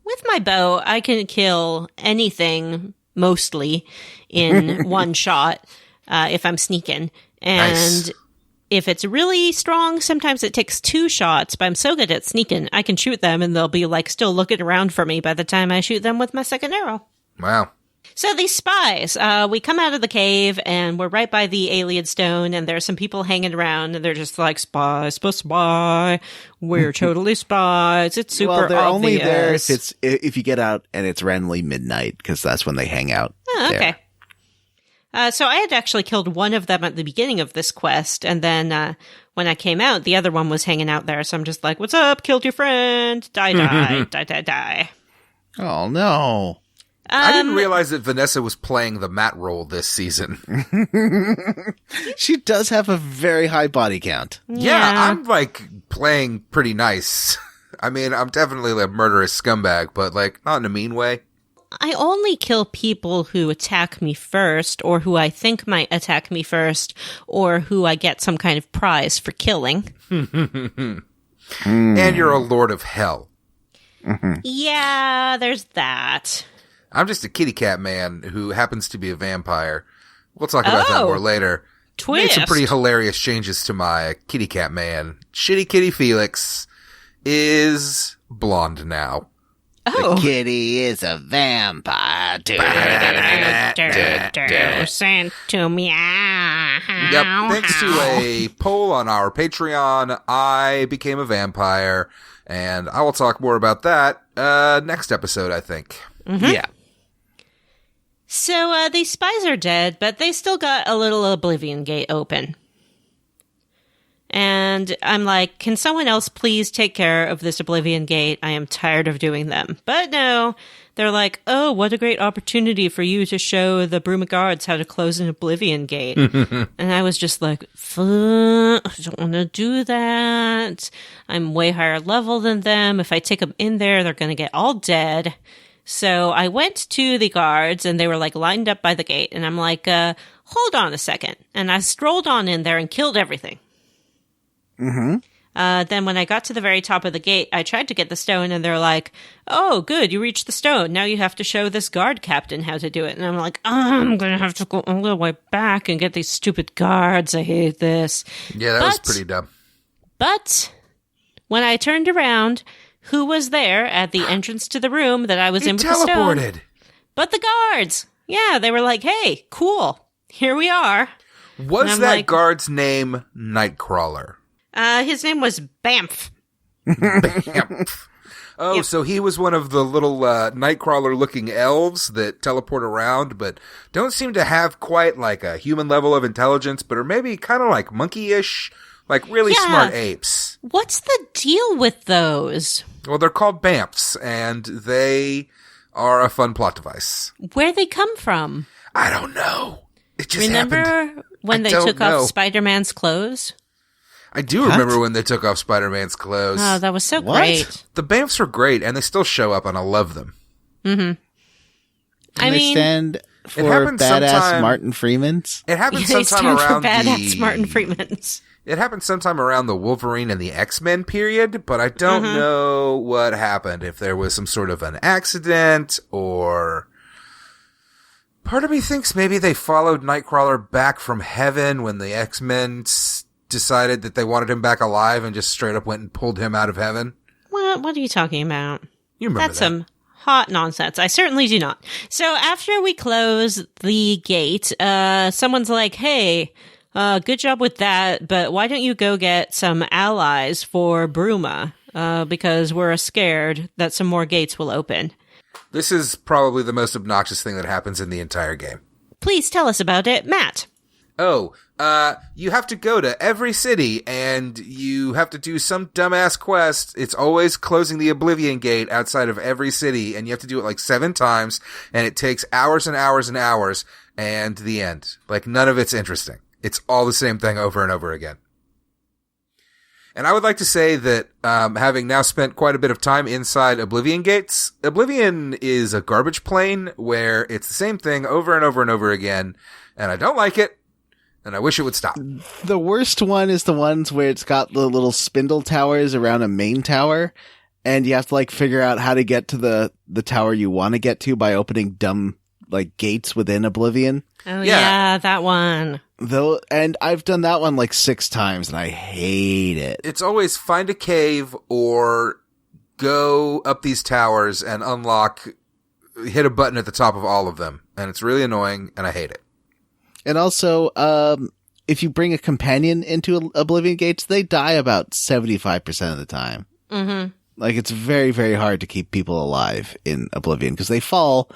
With my bow, I can kill anything, mostly, in one shot, if I'm sneaking. And Nice. if it's really strong, sometimes it takes 2 shots, but I'm so good at sneaking, I can shoot them and they'll be, like, still looking around for me by the time I shoot them with my second arrow. Wow. So these spies, we come out of the cave and we're right by the alien stone and there's some people hanging around and they're just like, spy, we're totally spies. It's super Well, they're obvious. only there if you get out and it's randomly midnight because that's when they hang out. Oh, there. okay. So I had actually killed one of them at the beginning of this quest, and then when I came out, the other one was hanging out there. So I'm just like, "What's up? Killed your friend? Die, die." Oh no! I didn't realize that Vanessa was playing the Matt role this season. She does have a very high body count. Yeah, I'm, like, playing pretty nice. I mean, I'm definitely a murderous scumbag, but, like, not in a mean way. I only kill people who attack me first, or who I think might attack me first, or who I get some kind of prize for killing. And you're a Lord of Hell. Yeah, there's that. I'm just a kitty cat man who happens to be a vampire. We'll talk about that more later. Twist. Made some pretty hilarious changes to my kitty cat man. Shitty Kitty Felix is blonde now. Oh. The kitty is a vampire. Sent to me. Yep. Thanks to a poll on our Patreon, I became a vampire, and I will talk more about that next episode, I think. Yeah. So these spies are dead, but they still got a little Oblivion gate open. And I'm like, can someone else please take care of this Oblivion gate? I am tired of doing them. But no, they're like, oh, what a great opportunity for you to show the Bruma guards how to close an Oblivion gate. And I was just like, fuck, I don't want to do that. I'm way higher level than them. If I take them in there, they're going to get all dead. So I went to the guards and they were like lined up by the gate. And I'm like, hold on a second. And I strolled on in there and killed everything. Then when I got to the very top of the gate, I tried to get the stone and they're like, oh, good, you reached the stone. Now you have to show this guard captain how to do it. And I'm like, I'm going to have to go all the way back and get these stupid guards. I hate this. Yeah, that was pretty dumb. But when I turned around, who was there at the entrance to the room that I was in with the stone? Teleported. But the guards. Yeah, they were like, hey, cool. Here we are. Was that guard's name Nightcrawler? His name was Bamf. Bamf. Oh, yep. So he was one of the little Nightcrawler-looking elves that teleport around, but don't seem to have quite like a human level of intelligence, but are maybe kind of like monkey-ish, like really smart apes. What's the deal with those? Well, they're called Bamfs, and they are a fun plot device. Where they come from? I don't know. It just Remember happened. when they took off Spider-Man's clothes? I do remember when they took off Spider-Man's clothes. Oh, that was so great. The Bamfs are great, and they still show up, and I love them. Mm-hmm. I mean, they stand for badass Martin Freemans. It happens sometime around badass Martin Freemans. It happened sometime around the Wolverine and the X-Men period, but I don't know what happened. If there was some sort of an accident, or part of me thinks maybe they followed Nightcrawler back from heaven when the X-Men decided that they wanted him back alive and just straight up went and pulled him out of heaven. What are you talking about? You remember That's some hot nonsense. I certainly do not. So after we close the gate, someone's like, hey, good job with that, but why don't you go get some allies for Bruma? Because we're scared that some more gates will open. This is probably the most obnoxious thing that happens in the entire game. Please tell us about it, Matt. Oh, you have to go to every city and you have to do some dumbass quest. It's always closing the Oblivion gate outside of every city, and you have to do it like 7 times, and it takes hours and hours and hours, and the end. Like, none of it's interesting. It's all the same thing over and over again. And I would like to say that, having now spent quite a bit of time inside Oblivion gates, Oblivion is a garbage plane where it's the same thing over and over and over again, and I don't like it. And I wish it would stop. The worst one is the ones where it's got the little spindle towers around a main tower, and you have to like figure out how to get to the tower you want to get to by opening dumb like gates within Oblivion. Oh yeah, that one. Though, and I've done that one like 6 times, and I hate it. It's always find a cave or go up these towers and hit a button at the top of all of them, and it's really annoying, and I hate it. And also, if you bring a companion into Oblivion gates, they die about 75% of the time. Mm-hmm. Like, it's very, very hard to keep people alive in Oblivion because they fall,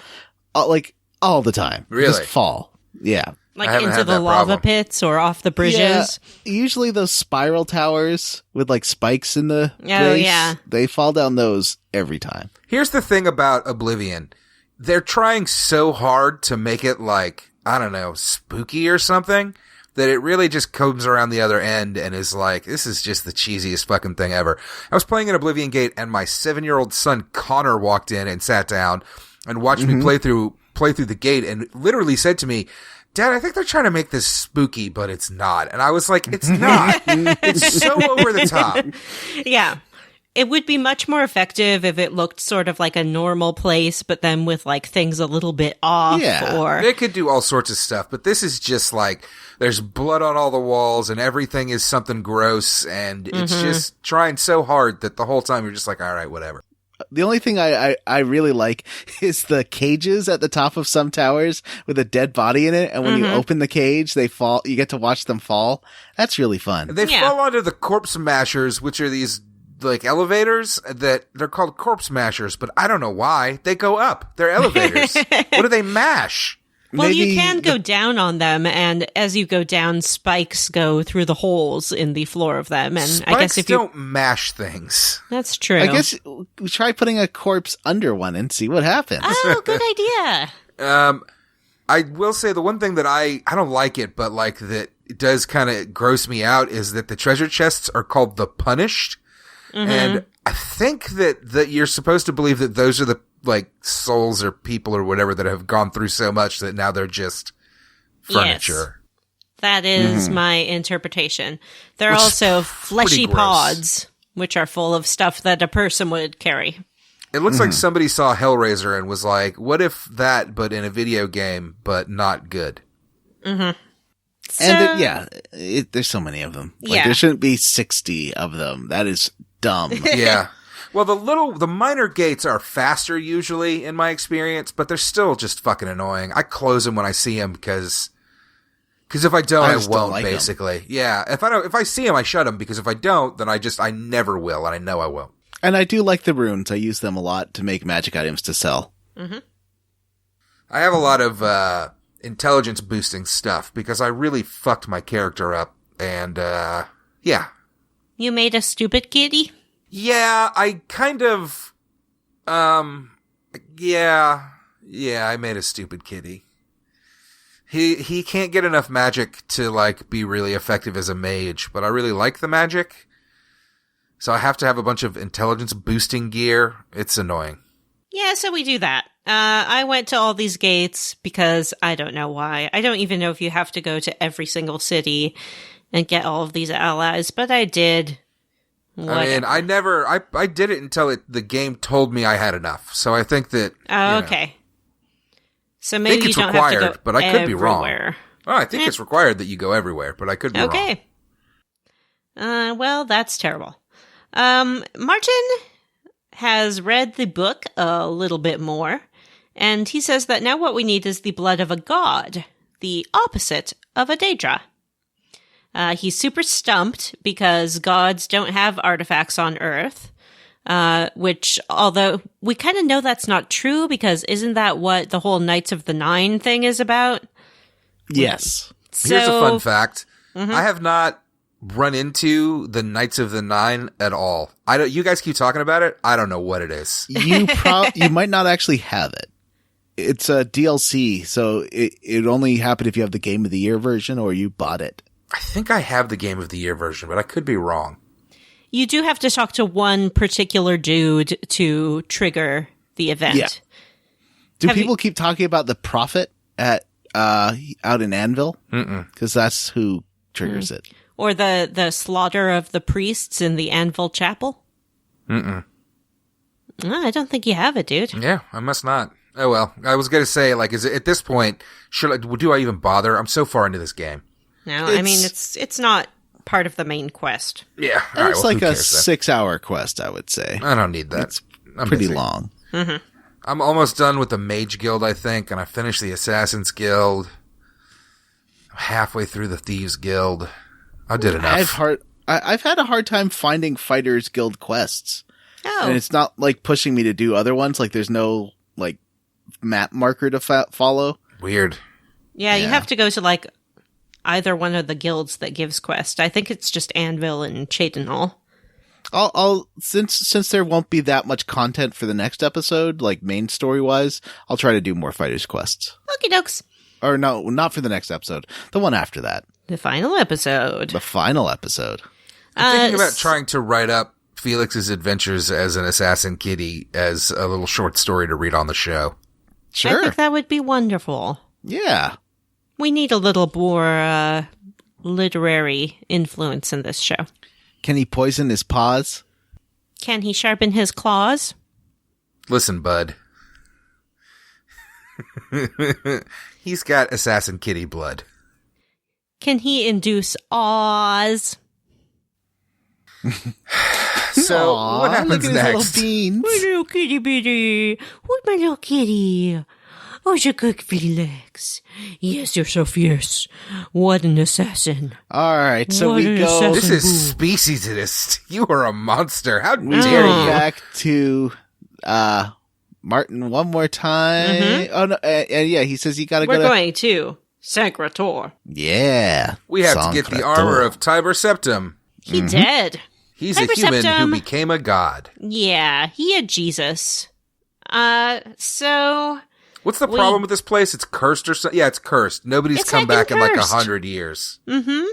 like, all the time. Really? Just fall. Yeah. Like into the lava pits or off the bridges? Yeah, usually those spiral towers with, like, spikes in the base, yeah. They fall down those every time. Here's the thing about Oblivion. They're trying so hard to make it, like, I don't know, spooky or something, that it really just comes around the other end and is like, this is just the cheesiest fucking thing ever. I was playing an Oblivion gate and my 7-year-old son Connor walked in and sat down and watched me play through the gate and literally said to me, Dad, I think they're trying to make this spooky, but it's not. And I was like, it's not. It's so over the top. Yeah. It would be much more effective if it looked sort of like a normal place, but then with like things a little bit off. Yeah. Or they could do all sorts of stuff, but this is just like there's blood on all the walls and everything is something gross, and it's just trying so hard that the whole time you're just like, all right, whatever. The only thing I really like is the cages at the top of some towers with a dead body in it, and when you open the cage, they fall. You get to watch them fall. That's really fun. They fall onto the corpse mashers, which are these like elevators that they're called corpse mashers, but I don't know why. They go up. They're elevators. What do they mash? Well, you Maybe can go down on them, and as you go down, spikes go through the holes in the floor of them. And Spikes I guess if you don't mash things. that's true. I guess we try putting a corpse under one and see what happens. Oh, good idea. I will say the one thing that I don't like it, but like that it does kind of gross me out is that the treasure chests are called the Punished. And I think that you're supposed to believe that those are the like souls or people or whatever that have gone through so much that now they're just furniture. Yes. That is my interpretation. There are Which is also fleshy gross. pods, which are full of stuff that a person would carry. It looks like somebody saw Hellraiser and was like, what if that, but in a video game, but not good? So, There's so many of them. Like, Yeah. there shouldn't be 60 of them. That is dumb. Yeah. Well, the minor gates are faster usually in my experience, but they're still just fucking annoying. I close them when I see them because if I don't, I I just don't won't, like 'em. basically. Yeah. If I see them, I shut them, because if I don't, then I never will, and I know I won't. And I do like the runes. I use them a lot to make magic items to sell. I have a lot of intelligence boosting stuff because I really fucked my character up, and yeah. you made a stupid kitty? Yeah, I kind of, yeah, I made a stupid kitty. He can't get enough magic to, like, be really effective as a mage, but I really like the magic. So I have to have a bunch of intelligence boosting gear. It's annoying. Yeah, so we do that. I went to all these gates because I don't know why. I don't even know if you have to go to every single city and get all of these allies, but I did. Whatever. I mean, I did it until the game told me I had enough. So I think that. Oh, you know, okay. So I maybe think you it's don't required, have to go but I could be wrong. everywhere. Oh, I think it's required that you go everywhere, but I could be wrong. Okay. Well, that's terrible. Martin has read the book a little bit more, and he says that now what we need is the blood of a god, the opposite of a Daedra. He's super stumped because gods don't have artifacts on Earth, which, although we kind of know that's not true, because isn't that what the whole Knights of the Nine thing is about? Yes. Here's a fun fact. I have not run into the Knights of the Nine at all. You guys keep talking about it. I don't know what it is. You might not actually have it. It's a DLC, so it only happened if you have the Game of the Year version or you bought it. I think I have the Game of the Year version, but I could be wrong. You do have to talk to one particular dude to trigger the event. Yeah. Do people keep talking about the Prophet at out in Anvil? Because that's who triggers it. Or the slaughter of the priests in the Anvil Chapel? No, I don't think you have it, dude. Yeah, I must not. Oh, well. I was going to say, like, is it, at this point, do I even bother? I'm so far into this game. No, I mean, it's not part of the main quest. Yeah. All right, It's well, like who a cares then? 6-hour quest, I would say. I don't need that. I'm Pretty busy. long. I'm almost done with the Mage Guild, I think, and I finished the Assassin's Guild. I'm halfway through the Thieves Guild. I did enough. I've had a hard time finding Fighters Guild quests. Oh. And it's not like pushing me to do other ones. Like there's no like map marker to follow. Weird. Yeah, you Yeah. have to go to, like, either one of the guilds that gives quest. I think it's just Anvil and Cheydinhal. I'll since there won't be that much content for the next episode, like main story wise, I'll try to do more Fighters quests. Okie dokes. Or no, not for the next episode. The one after that. The final episode. The final episode. I'm thinking about trying to write up Felix's adventures as an assassin kitty as a little short story to read on the show. I Sure. think that would be wonderful. Yeah. We need a little more literary influence in this show. Can he poison his paws? Can he sharpen his claws? Listen, bud. He's got assassin kitty blood. Can he induce awes? So, Aw, what happens look at his next? little beans. My little kitty bitty. Who's my little kitty? Oh, you're good, Felix. Yes, you're so fierce. What an assassin. All right, so What we an go assassin. This is Boo. speciesist. You are a monster. How we dare go you? back to Martin one more time. Oh no, and yeah, he says you gotta We're go to... going to Sancre. Yeah. We have to get the armor of Tiber Septim. He did. He's Tiber a human Septim. who became a god. Yeah, he had Jesus. So... What's the problem with this place? It's cursed or something? Yeah, it's cursed. Nobody's It's come back in like cursed. 100 years. Mm-hmm.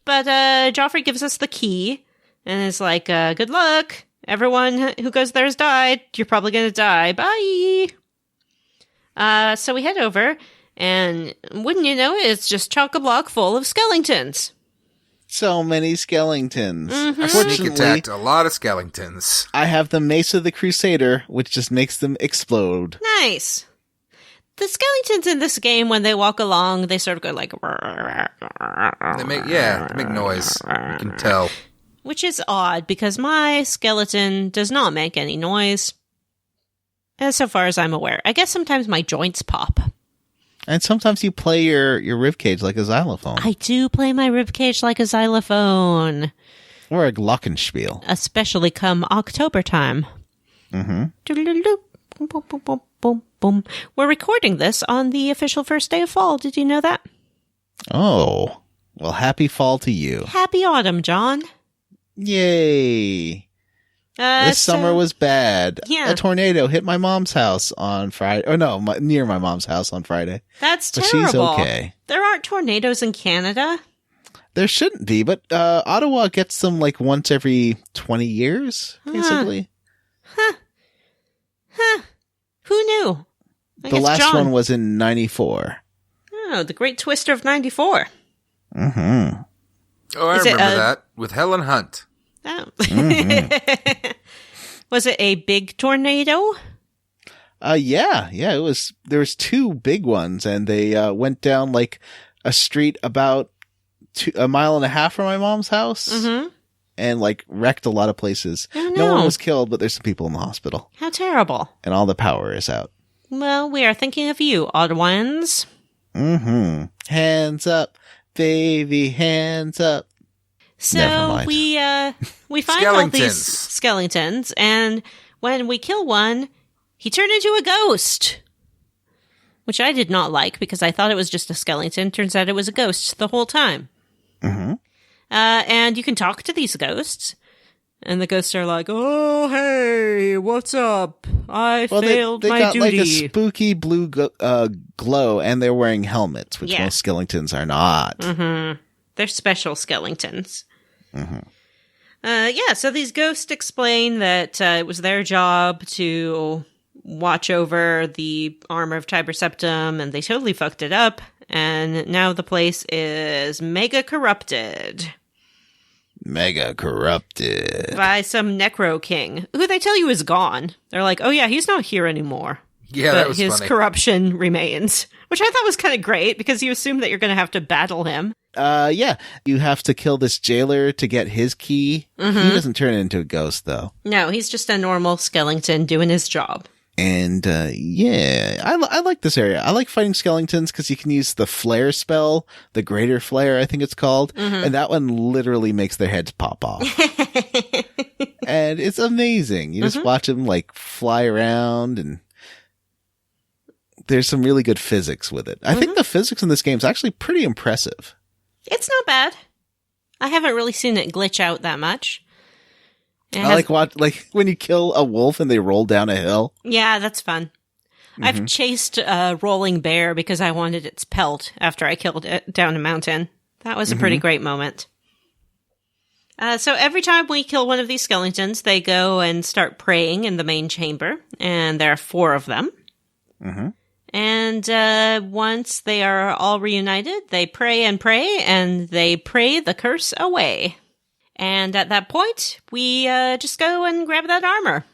But Joffrey gives us the key and is like, good luck. Everyone who goes there has died. You're probably going to die. Bye. So we head over, and wouldn't you know it, it's just chock-a-block full of skeletons. So many skeletons. I sneak attacked a lot of skeletons. I have the Mace of the Crusader, which just makes them explode. Nice. The skeletons in this game, when they walk along, they sort of go like... They make noise. You can tell. Which is odd, because my skeleton does not make any noise. As so far as I'm aware. I guess sometimes my joints pop. And sometimes you play your ribcage like a xylophone. I do play my ribcage like a xylophone. Or a glockenspiel. Especially come October time. Mm-hmm. Boom, boom, boom, boom, boom, boom. We're recording this on the official first day of fall. Did you know that? Oh. Well, happy fall to you. Happy autumn, John. Yay. This summer was bad. Yeah. A tornado hit my mom's house on Friday. Oh, no, near my mom's house on Friday. That's But terrible. she's okay. There aren't tornadoes in Canada. There shouldn't be, but Ottawa gets them like once every 20 years, basically. Huh. Who knew? The last one was in 94. Oh, the Great Twister of 94. Mm-hmm. Oh, I remember that. With Helen Hunt. Oh. Mm-hmm. Was it a big tornado? Yeah, it was. There was two big ones, and they went down like a street about a mile and a half from my mom's house, and like wrecked a lot of places. Oh, No one no. was killed, but there's some people in the hospital, How terrible. and all the power is out. Well, we are thinking of you, Ottawans. Mm-hmm. Hands up, baby, hands up. Never So mind. we find all these skeletons, and when we kill one, he turned into a ghost. Which I did not like, because I thought it was just a skeleton. Turns out it was a ghost the whole time. Mm-hmm. And you can talk to these ghosts. And the ghosts are like, oh, hey, what's up? I failed they my got duty. like a spooky blue glow, and they're wearing helmets, which most skeletons are not. Mm-hmm. They're special skeletons. Mm-hmm. So these ghosts explain that it was their job to watch over the armor of Tiber Septim, and they totally fucked it up, and now the place is mega corrupted. Mega corrupted. By some Necro King, who they tell you is gone. They're like, oh yeah, he's not here anymore. Yeah, but that was his funny. corruption remains, which I thought was kind of great, because you assume that you're going to have to battle him. Yeah. You have to kill this jailer to get his key. He doesn't turn into a ghost, though. No, he's just a normal skeleton doing his job. And, I like this area. I like fighting skeletons because you can use the flare spell, the greater flare, I think it's called. And that one literally makes their heads pop off. And it's amazing. You just watch them, like, fly around, and there's some really good physics with it. I think the physics in this game is actually pretty impressive. It's not bad. I haven't really seen it glitch out that much. I like when you kill a wolf and they roll down a hill. Yeah, that's fun. I've chased a rolling bear because I wanted its pelt after I killed it down a mountain. That was a pretty great moment. So every time we kill one of these skeletons, they go and start praying in the main chamber, and there are 4 of them. And once they are all reunited, they pray, and they pray the curse away. And at that point, we just go and grab that armor.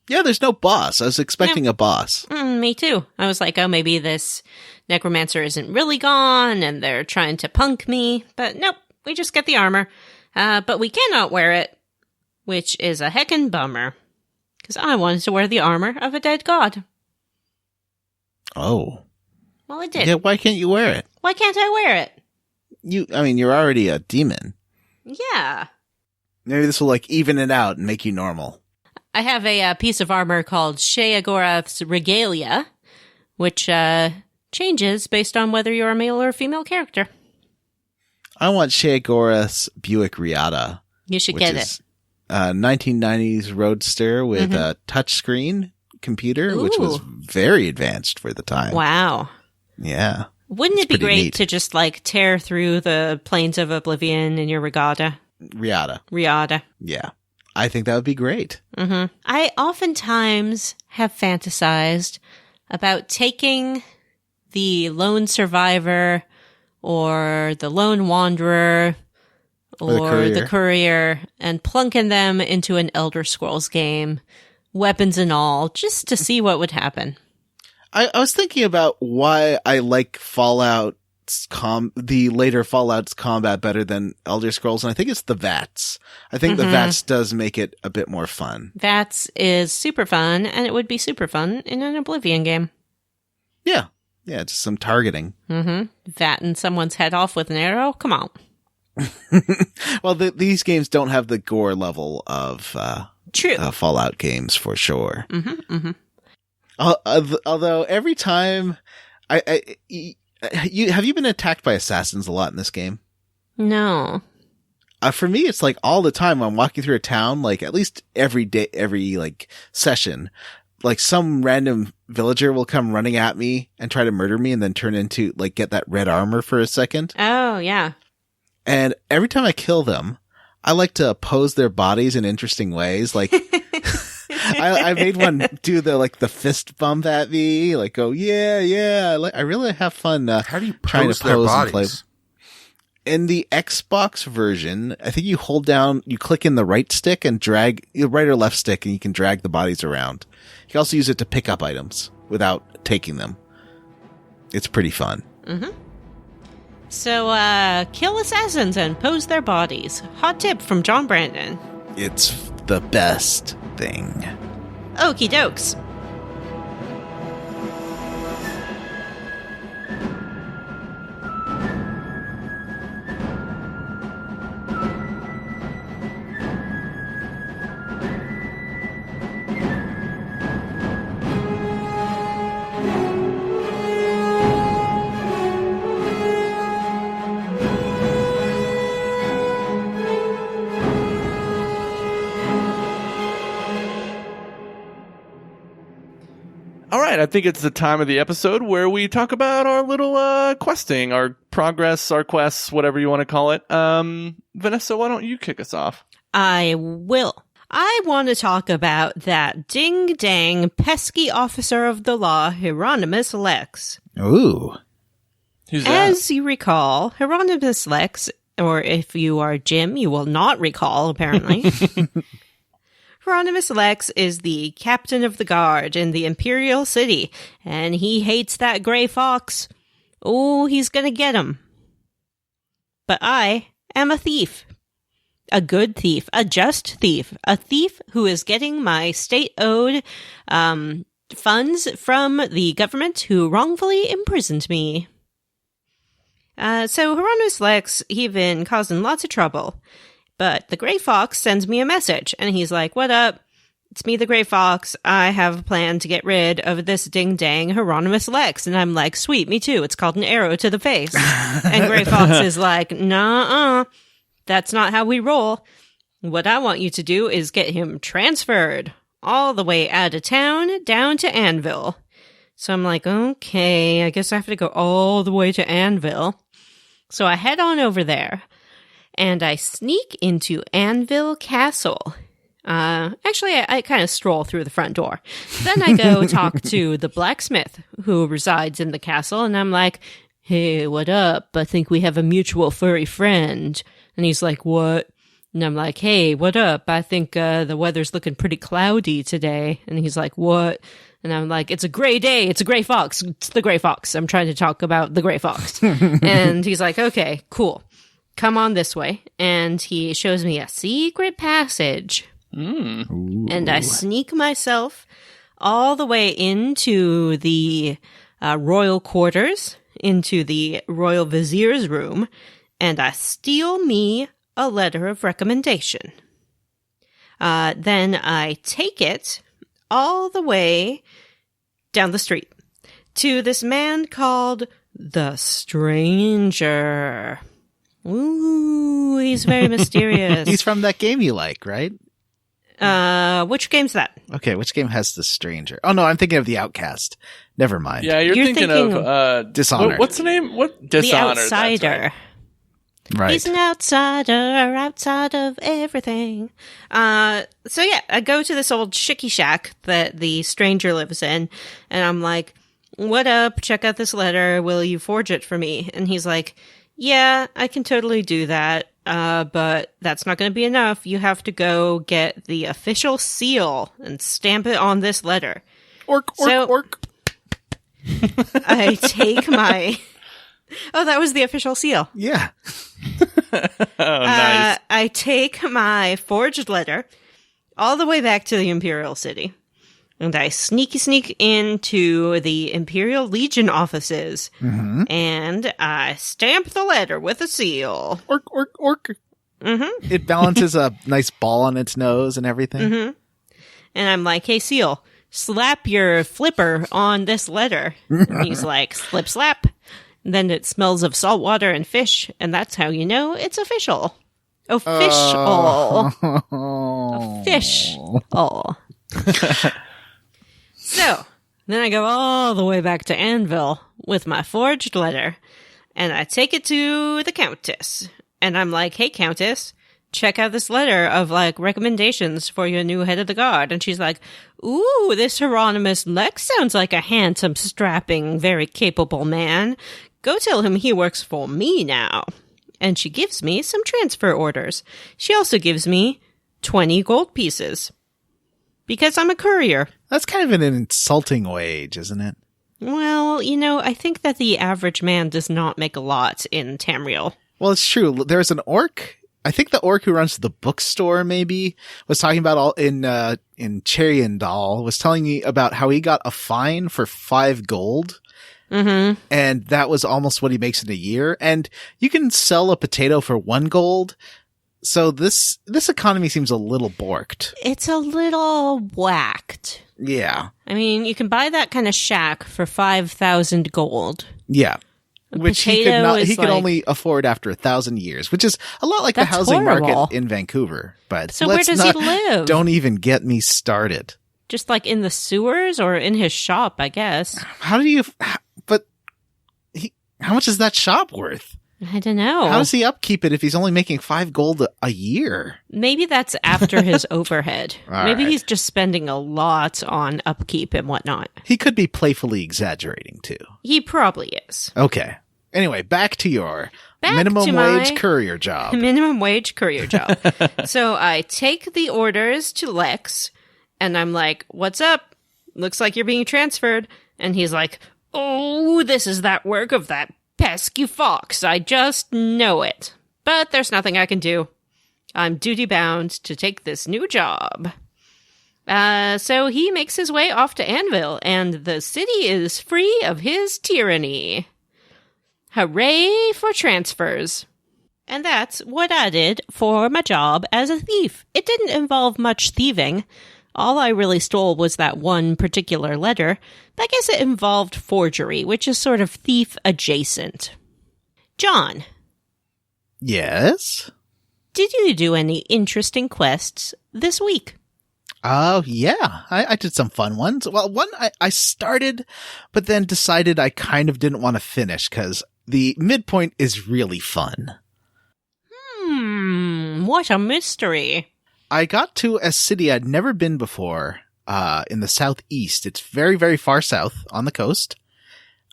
Yeah, there's no boss. I was expecting a boss. Me too. I was like, oh, maybe this necromancer isn't really gone, and they're trying to punk me. But nope, we just get the armor. But we cannot wear it, which is a heckin' bummer. Because I wanted to wear the armor of a dead god. Oh. Well, I did. Yeah, why can't you wear it? Why can't I wear it? You're already a demon. Yeah. Maybe this will, like, even it out and make you normal. I have a piece of armor called Sheagorath's Regalia, which changes based on whether you're a male or a female character. I want Sheagorath's Buick Riata. You should which get is 1990s Roadster with a touchscreen computer, which was very advanced for the time. Wow. Yeah. Wouldn't it be great neat to just like tear through the plains of Oblivion in your Riata? Riata. Yeah. I think that would be great. Mm-hmm. I oftentimes have fantasized about taking the lone survivor or the lone wanderer or the courier and plunking them into an Elder Scrolls game, weapons and all, just to see what would happen. I was thinking about why I like the later Fallout's combat better than Elder Scrolls, and I think it's the VATS. I think the VATS does make it a bit more fun. VATS is super fun, and it would be super fun in an Oblivion game. Yeah. Yeah, just some targeting. Mm-hmm. Vatting someone's head off with an arrow? Come on. Well, these games don't have the gore level of Fallout games, for sure. Mm-hmm, mm-hmm. Although every time have you been attacked by assassins a lot in this game? No. For me, it's like all the time I'm walking through a town, like at least every day, every like session, like some random villager will come running at me and try to murder me and then turn into like get that red armor for a second. Oh, yeah. And every time I kill them, I like to pose their bodies in interesting ways. Like I made one do the fist bump at me, like go, yeah. I really have fun. How do you trying pose to pose their and play. bodies? In the Xbox version, I think you hold down, you click in the right stick and drag, right or left stick, and you can drag the bodies around. You can also use it to pick up items without taking them. It's pretty fun. Mm-hmm. So, kill assassins and pose their bodies. Hot tip from John Brandon. It's the best thing. Okie dokes. All right, I think it's the time of the episode where we talk about our little questing, our progress, our quests, whatever you want to call it. Vanessa, why don't you kick us off? I will. I want to talk about that ding-dang pesky officer of the law, Hieronymus Lex. Ooh. Who's that? As you recall, Hieronymus Lex, or if you are Jim, you will not recall, apparently. Hieronymus Lex is the captain of the guard in the Imperial City, and he hates that gray fox. Oh, he's gonna get him. But I am a thief. A good thief. A just thief. A thief who is getting my state-owed funds from the government who wrongfully imprisoned me. So Hieronymus Lex, he been causing lots of trouble. But the Gray Fox sends me a message, and he's like, "What up? It's me, the Gray Fox. I have a plan to get rid of this ding-dang Hieronymus Lex." And I'm like, "Sweet, me too. It's called an arrow to the face." And Gray Fox is like, "Nuh-uh. That's not how we roll. What I want you to do is get him transferred all the way out of town down to Anvil." So I'm like, okay, I guess I have to go all the way to Anvil. So I head on over there. And I sneak into Anvil Castle. Actually, I kind of stroll through the front door. Then I go talk to the blacksmith who resides in the castle. And I'm like, "Hey, what up? I think we have a mutual furry friend." And he's like, "What?" And I'm like, "Hey, what up? I think the weather's looking pretty cloudy today." And he's like, "What?" And I'm like, "It's a gray day. It's a gray fox. It's the Gray Fox. I'm trying to talk about the Gray Fox." And he's like, "Okay, cool. Come on this way." And he shows me a secret passage. And I sneak myself all the way into the royal quarters, into the royal vizier's room, and I steal me a letter of recommendation. Then I take it all the way down the street to this man called the Stranger. Ooh, he's very mysterious. He's from that game you like, right? Which game's that? Okay, which game has the Stranger? Oh no, I'm thinking of the Outcast. Never mind. Yeah, you're thinking of Dishonored. What's the name? What The Dishonored? Outsider. Right. He's an outsider, outside of everything. So yeah, I go to this old shicky shack that the Stranger lives in, and I'm like, what up? Check out this letter. Will you forge it for me? And he's like, yeah, I can totally do that. But that's not going to be enough. You have to go get the official seal and stamp it on this letter. Orc. I take my... Oh, that was the official seal. Yeah. Oh, nice. I take my forged letter all the way back to the Imperial City. And I sneak into the Imperial Legion offices. Mm-hmm. And I stamp the letter with a seal. Orc. Mm-hmm. It balances a nice ball on its nose and everything. Mm-hmm. And I'm like, hey, seal, slap your flipper on this letter. And he's like, slip, slap. And then it smells of salt water and fish. And that's how you know it's official. Official. Official. So, then I go all the way back to Anvil with my forged letter, and I take it to the Countess. And I'm like, hey, Countess, check out this letter of, like, recommendations for your new head of the guard. And she's like, ooh, this Hieronymus Lex sounds like a handsome, strapping, very capable man. Go tell him he works for me now. And she gives me some transfer orders. She also gives me 20 gold pieces. Because I'm a courier. That's kind of an insulting wage, isn't it? Well, you know, I think that the average man does not make a lot in Tamriel. Well, it's true. There's an orc. I think the orc who runs the bookstore maybe was talking about all in Cheriandal was telling me about how he got a fine for 5 gold. Mm-hmm. And that was almost what he makes in a year. And you can sell a potato for 1 gold. So this economy seems a little borked. It's a little whacked. Yeah. I mean, you can buy that kind of shack for 5,000 gold. Yeah. A Which he could potato not, is he could like- only afford after 1,000 years, which is a lot like the That's housing horrible. market in Vancouver. But So where let's does not, he live? Don't even get me started. Just like in the sewers or in his shop, I guess. How do you, how much is that shop worth? I don't know. How does he upkeep it if he's only making 5 gold a year? Maybe that's after his overhead. All Maybe right. he's just spending a lot on upkeep and whatnot. He could be playfully exaggerating too. He probably is. Okay. Anyway, back to your Back minimum to wage my courier job. Minimum wage courier job. So I take the orders to Lex, and I'm like, what's up? Looks like you're being transferred. And he's like, oh, this is that work of that pesky fox. I just know it. But there's nothing I can do. I'm duty-bound to take this new job. So he makes his way off to Anvil, and the city is free of his tyranny. Hooray for transfers. And that's what I did for my job as a thief. It didn't involve much thieving. All I really stole was that one particular letter. I guess it involved forgery, which is sort of thief adjacent. John, Yes? did you do any interesting quests this week? Oh, yeah. I did some fun ones. Well, one I started, but then decided I kind of didn't want to finish because the midpoint is really fun. What a mystery. I got to a city I'd never been before, in the southeast. It's very, very far south on the coast.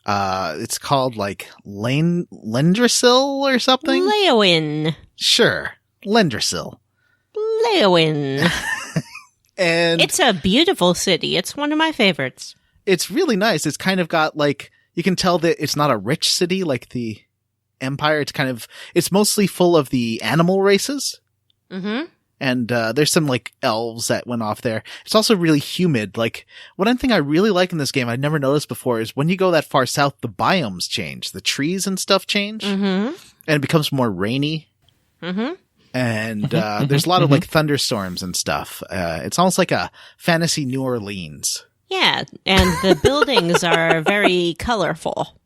It's called like Lendrasil or something. Leowin. Sure. Lendrasil. Leowin. And It's a beautiful city. It's one of my favorites. it's really nice. It's kind of got like, you can tell that it's not a rich city like the Empire. It's mostly full of the animal races. Mm-hmm. And there's some like elves that went off there. It's also really humid. Like one thing I really like in this game I'd never noticed before is when you go that far south, the biomes change. The trees and stuff change. Mm-hmm. And it becomes more rainy. Mm-hmm. And there's a lot of like thunderstorms and stuff. It's almost like a fantasy New Orleans. Yeah, and the buildings are very colorful.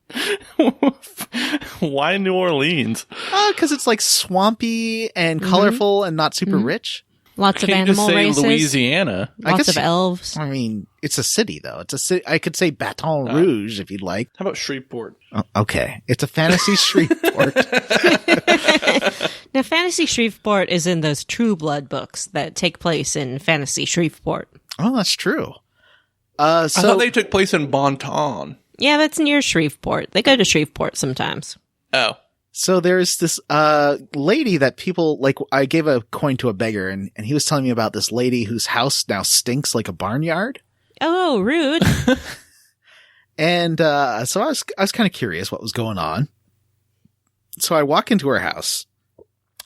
Why New Orleans? Because it's like swampy and colorful and not super rich. Lots of Can't you just animal say races. Louisiana? Lots of elves. I mean, it's a city, though. It's a city. I could say Baton Rouge if you'd like. How about Shreveport? Oh, okay. It's a fantasy Shreveport. Now, Fantasy Shreveport is in those True Blood books that take place in Fantasy Shreveport. Oh, that's true. I thought they took place in Bonton. Yeah, that's near Shreveport. They go to Shreveport sometimes. Oh. So there's this lady that people, like, I gave a coin to a beggar, and he was telling me about this lady whose house now stinks like a barnyard. Oh, rude. And so I was kind of curious what was going on. So I walk into her house,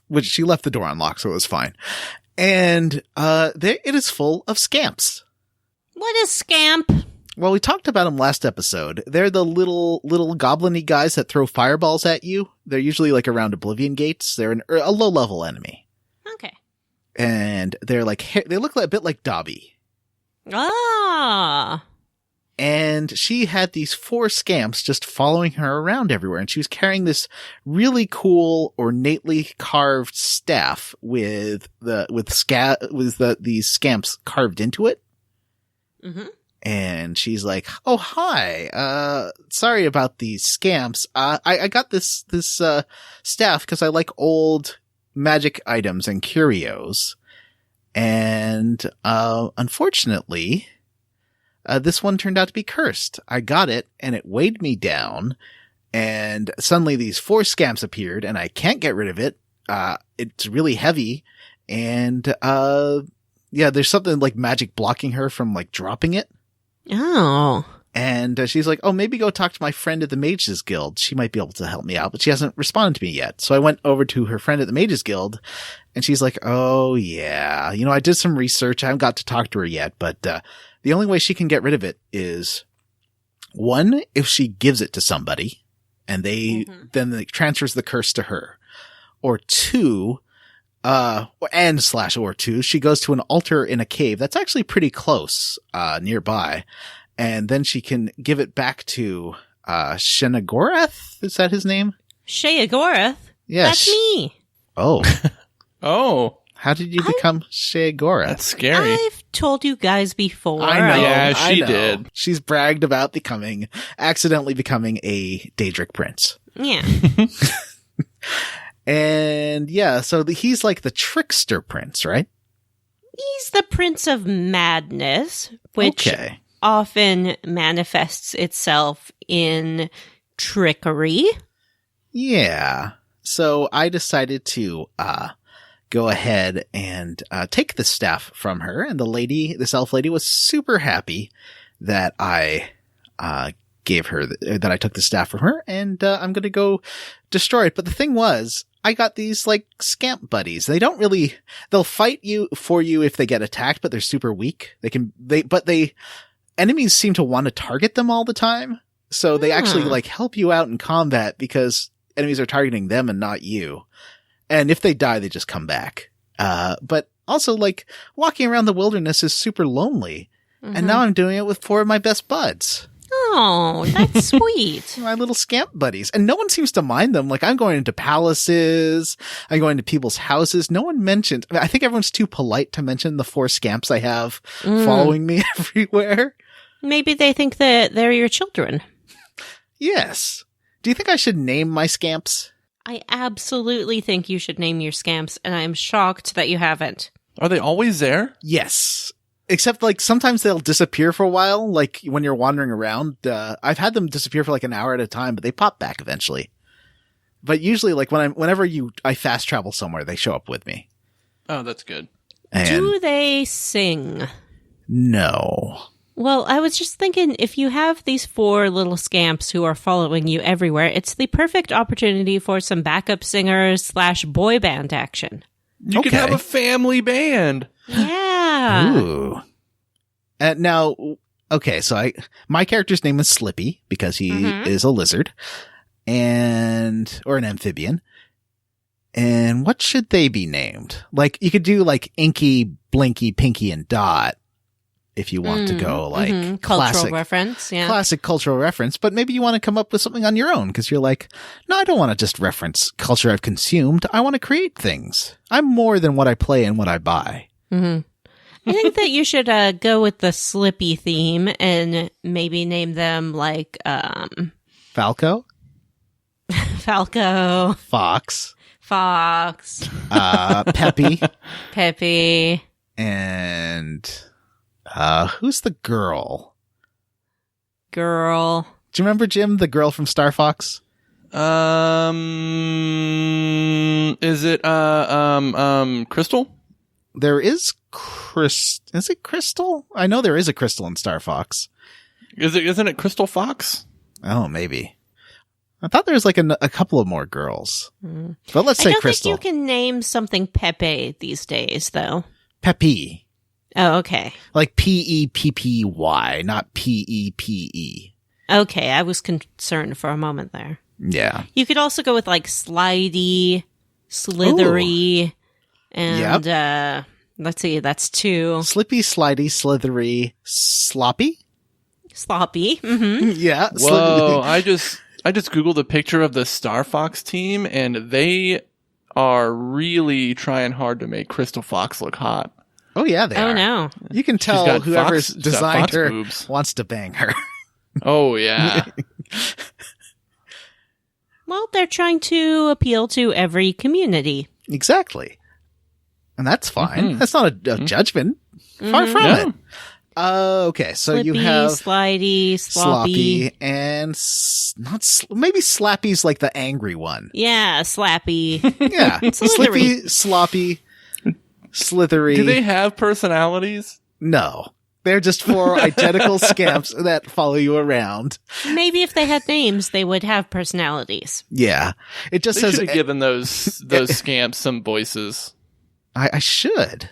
which she left the door unlocked, so it was fine. And it is full of scamps. What is scamp? Well, we talked about them last episode. They're the little goblin-y guys that throw fireballs at you. They're usually like around Oblivion gates. They're a low-level enemy. Okay. And they're like, they look a bit like Dobby. Ah. And she had these 4 scamps just following her around everywhere. And she was carrying this really cool, ornately carved staff with these scamps carved into it. Mm-hmm. And she's like, "Oh, hi. Sorry about these scamps. I got this staff because I like old magic items and curios. And, unfortunately, this one turned out to be cursed. I got it and it weighed me down. And suddenly these 4 scamps appeared and I can't get rid of it. It's really heavy. And, yeah, there's something like magic blocking her from like dropping it. Oh. And she's like, "Oh, maybe go talk to my friend at the Mages Guild. She might be able to help me out," but she hasn't responded to me yet. So I went over to her friend at the Mages Guild and she's like, "Oh yeah, I did some research. I haven't got to talk to her yet, but, the only way she can get rid of it is 1, if she gives it to somebody and then it transfers the curse to her, or 2, or 2, she goes to an altar in a cave that's actually pretty close, nearby. And then she can give it back to, Shenagorath? Is that his name? Sheagorath? Yes. That's me. Oh. Oh. How did you become Sheagorath? That's scary. I've told you guys before. I know. Yeah, I she know. did. She's bragged about accidentally becoming a Daedric prince. Yeah. And yeah, so he's like the trickster prince, right? He's the Prince of Madness, which often manifests itself in trickery. Yeah. So I decided to go ahead and take the staff from her, and this elf lady was super happy that I gave her that I took the staff from her, and I'm going to go destroy it. But the thing was, I got these like scamp buddies. They'll fight for you if they get attacked, but they're super weak. Enemies seem to want to target them all the time. So they actually like help you out in combat because enemies are targeting them and not you. And if they die, they just come back. But also like walking around the wilderness is super lonely. Mm-hmm. And now I'm doing it with 4 of my best buds. Oh, that's sweet. My little scamp buddies. And no one seems to mind them. Like I'm going into palaces. I'm going to people's houses. No one mentioned, I think everyone's too polite to mention the 4 scamps I have following me everywhere. Maybe they think that they're your children. Yes. Do you think I should name my scamps? I absolutely think you should name your scamps, and I'm shocked that you haven't. Are they always there? Yes. Except like sometimes they'll disappear for a while, like when you're wandering around. I've had them disappear for like an hour at a time, but they pop back eventually. But usually like whenever I fast travel somewhere, they show up with me. Oh, that's good. And do they sing? No. Well, I was just thinking, if you have these 4 little scamps who are following you everywhere, it's the perfect opportunity for some backup singers / boy band action. You could have a family band. Yeah. Ooh. Now, okay, so my character's name is Slippy because he is a lizard or an amphibian. And what should they be named? Like, you could do like Inky, Blinky, Pinky, and Dot if you want to go like cultural reference. Yeah. Classic cultural reference, but maybe you want to come up with something on your own because you're like, no, I don't want to just reference culture I've consumed. I want to create things. I'm more than what I play and what I buy. I think that you should go with the Slippy theme and maybe name them like Falco, Fox, Peppy, and who's the girl? Do you remember, Jim, the girl from Star Fox? Is it Crystal? There is Is it Crystal? I know there is a Crystal in Star Fox. Isn't it Crystal Fox? Oh, maybe. I thought there was like a couple of more girls. But let's say Crystal. I don't think you can name something Pepe these days, though. Peppy. Oh, okay. Like Peppy, not Pepe. Okay, I was concerned for a moment there. Yeah. You could also go with like Slidey, Slithery, and let's see, that's 2. Slippy, Slidey, Slithery, Sloppy? Sloppy. Mm-hmm. Yeah. Whoa, I just Googled a picture of the Star Fox team, and they are really trying hard to make Crystal Fox look hot. Oh, yeah, they are. Oh, no. You can tell whoever's designed her boobs. wants to bang her. Oh, yeah. Well, they're trying to appeal to every community. Exactly. And that's fine. That's not a judgment. Far from it. Okay, so Slippy, you have Slidey, Sloppy, and maybe Slappy's like the angry one. Yeah, Slappy. Yeah, Slippy, Sloppy, Slithery. Do they have personalities? No, they're just 4 identical scamps that follow you around. Maybe if they had names, they would have personalities. Yeah, it just They says should have given those scamps some voices. I should.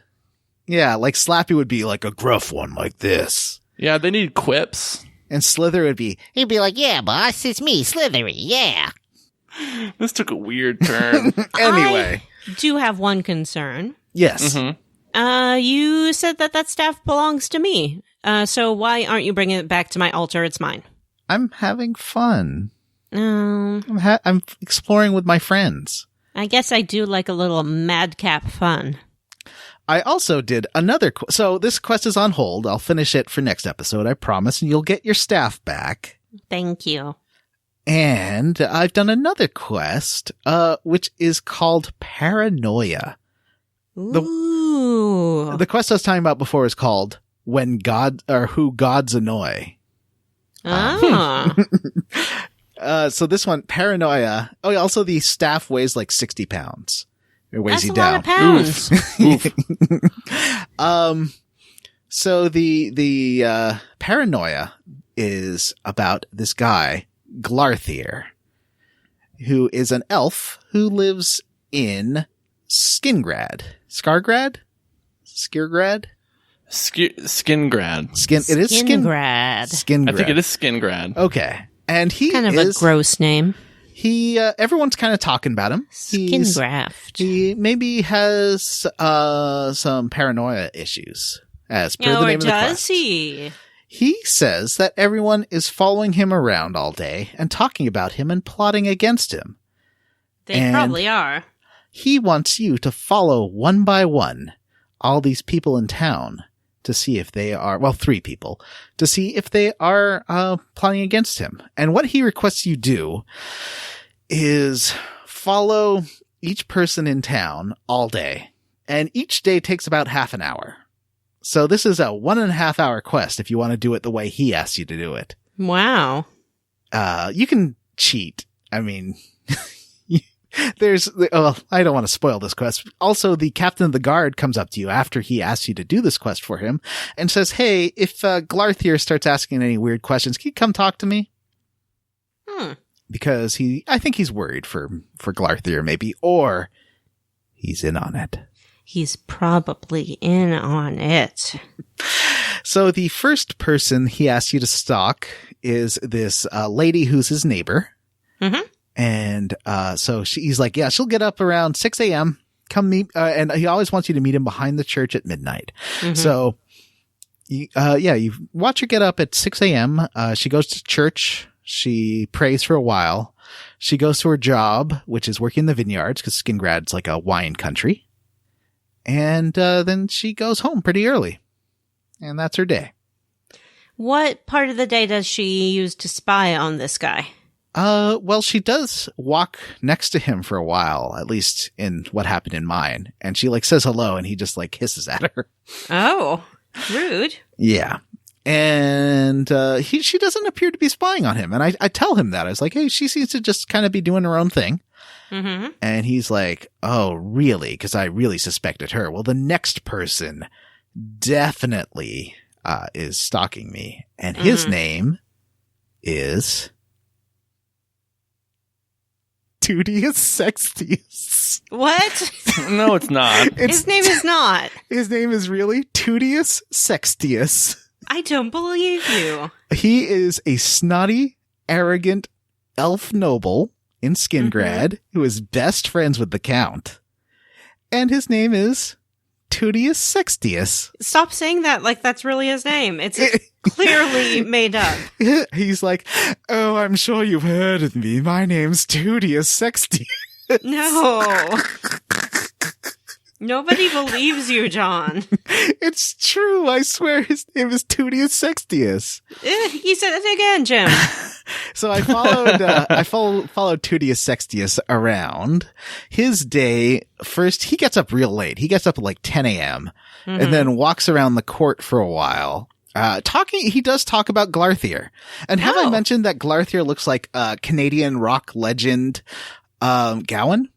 Yeah, like Slappy would be like a gruff one like this. Yeah, they need quips. And Slither would be, He'd be like, yeah, boss, it's me, Slithery, yeah. This took a weird turn. anyway. I do have one concern. Yes. You said that staff belongs to me. So why aren't you bringing it back to my altar? It's mine. I'm having fun. Oh. I'm exploring with my friends. I guess I do like a little madcap fun. I also did another so this quest is on hold. I'll finish it for next episode, I promise, and you'll get your staff back. Thank you. And I've done another quest, which is called Paranoia. Ooh. The quest I was talking about before is called Who Gods Annoy. Ah. So this one, Paranoia. Oh, also the staff weighs like 60 pounds. It weighs That's you a down. lot of pounds. So the Paranoia is about this guy, Glarthier, who is an elf who lives in Skingrad. Skirgrad? Skingrad. It is Skingrad. Skingrad. I think it is Skingrad. Okay. And he kind of a gross name. Everyone's kind of talking about him. Skingraft. He maybe has some paranoia issues, as per the name of the quest. Does he? He says that everyone is following him around all day and talking about him and plotting against him. They probably are. He wants you to follow one by one all these people in town to see if they are, 3 people, to see if they are plotting against him. And what he requests you do is follow each person in town all day. And each day takes about half an hour. So this is a 1.5 hour quest if you want to do it the way he asks you to do it. Wow. You can cheat. I mean... I don't want to spoil this quest. Also, the captain of the guard comes up to you after he asks you to do this quest for him and says, hey, if Glarthier starts asking any weird questions, can you come talk to me? Because I think he's worried for Glarthier maybe, or he's in on it. He's probably in on it. So the first person he asks you to stalk is this lady who's his neighbor. Mm-hmm. And so he's like, yeah, she'll get up around 6 a.m. Come meet, and he always wants you to meet him behind the church at midnight. Mm-hmm. So, you watch her get up at 6 a.m. She goes to church. She prays for a while. She goes to her job, which is working in the vineyards, because Skingrad's like a wine country. And then she goes home pretty early. And that's her day. What part of the day does she use to spy on this guy? Well, she does walk next to him for a while, at least in what happened in mine. And she like says hello and he just like hisses at her. Oh, rude. Yeah. And, she doesn't appear to be spying on him. And I tell him that. I was like, hey, she seems to just kind of be doing her own thing. Mm-hmm. And he's like, oh, really? Because I really suspected her. Well, the next person definitely, is stalking me. And his name is Tootiest, Sexiest. What? No, it's not. His name is not. His name is really Tootiest, Sexiest. I don't believe you. He is a snotty, arrogant elf noble in Skingrad who is best friends with the Count. And his name is Tootiest, Sexiest. Stop saying that like that's really his name. It's clearly made up. He's like, oh, I'm sure you've heard of me. My name's Tootiest, Sexiest. No. Nobody believes you, John. It's true. I swear his name is Tootiest, Sexiest. You said it again, Jim. So I followed Tootiest, Sexiest around. His day, first, he gets up real late. He gets up at like 10 a.m. and then walks around the court for a while. He does talk about Glarthier. And have I mentioned that Glarthier looks like Canadian rock legend, Gowan?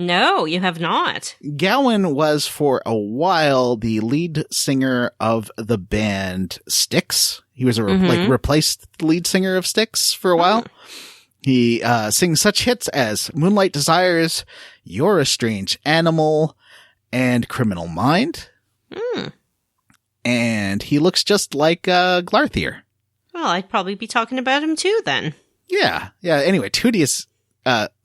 No, you have not. Gowan was for a while the lead singer of the band Styx. He was replaced lead singer of Styx for a while. He sings such hits as Moonlight Desires, You're a Strange Animal, and Criminal Mind. And he looks just like Glarthier. Well, I'd probably be talking about him too then. Yeah. Anyway, Tootiest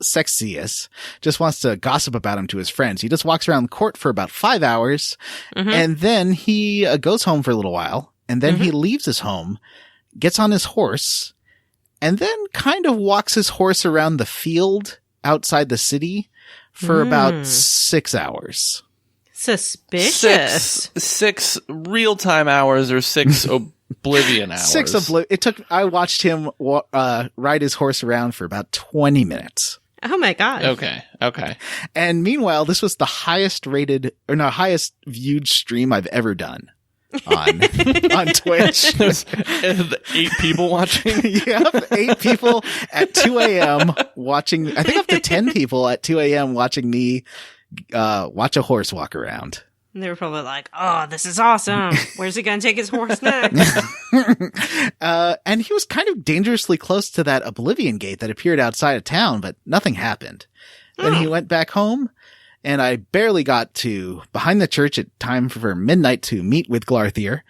Sexiest just wants to gossip about him to his friends. He just walks around the court for about 5 hours, and then he goes home for a little while, and then he leaves his home, gets on his horse, and then kind of walks his horse around the field outside the city for about 6 hours. Suspicious. Six real-time hours or 6 Oblivion hours. I watched him ride his horse around for about 20 minutes. Oh my god. Okay. And meanwhile, this was the highest viewed stream I've ever done on Twitch. There's 8 people watching. Yep, 8 people at 2 a.m. watching. I think up to 10 people at 2 a.m. watching me watch a horse walk around. And they were probably like, oh, this is awesome. Where's he going to take his horse next? And he was kind of dangerously close to that Oblivion gate that appeared outside of town, but nothing happened. Then he went back home, and I barely got to behind the church at time for midnight to meet with Glarthier.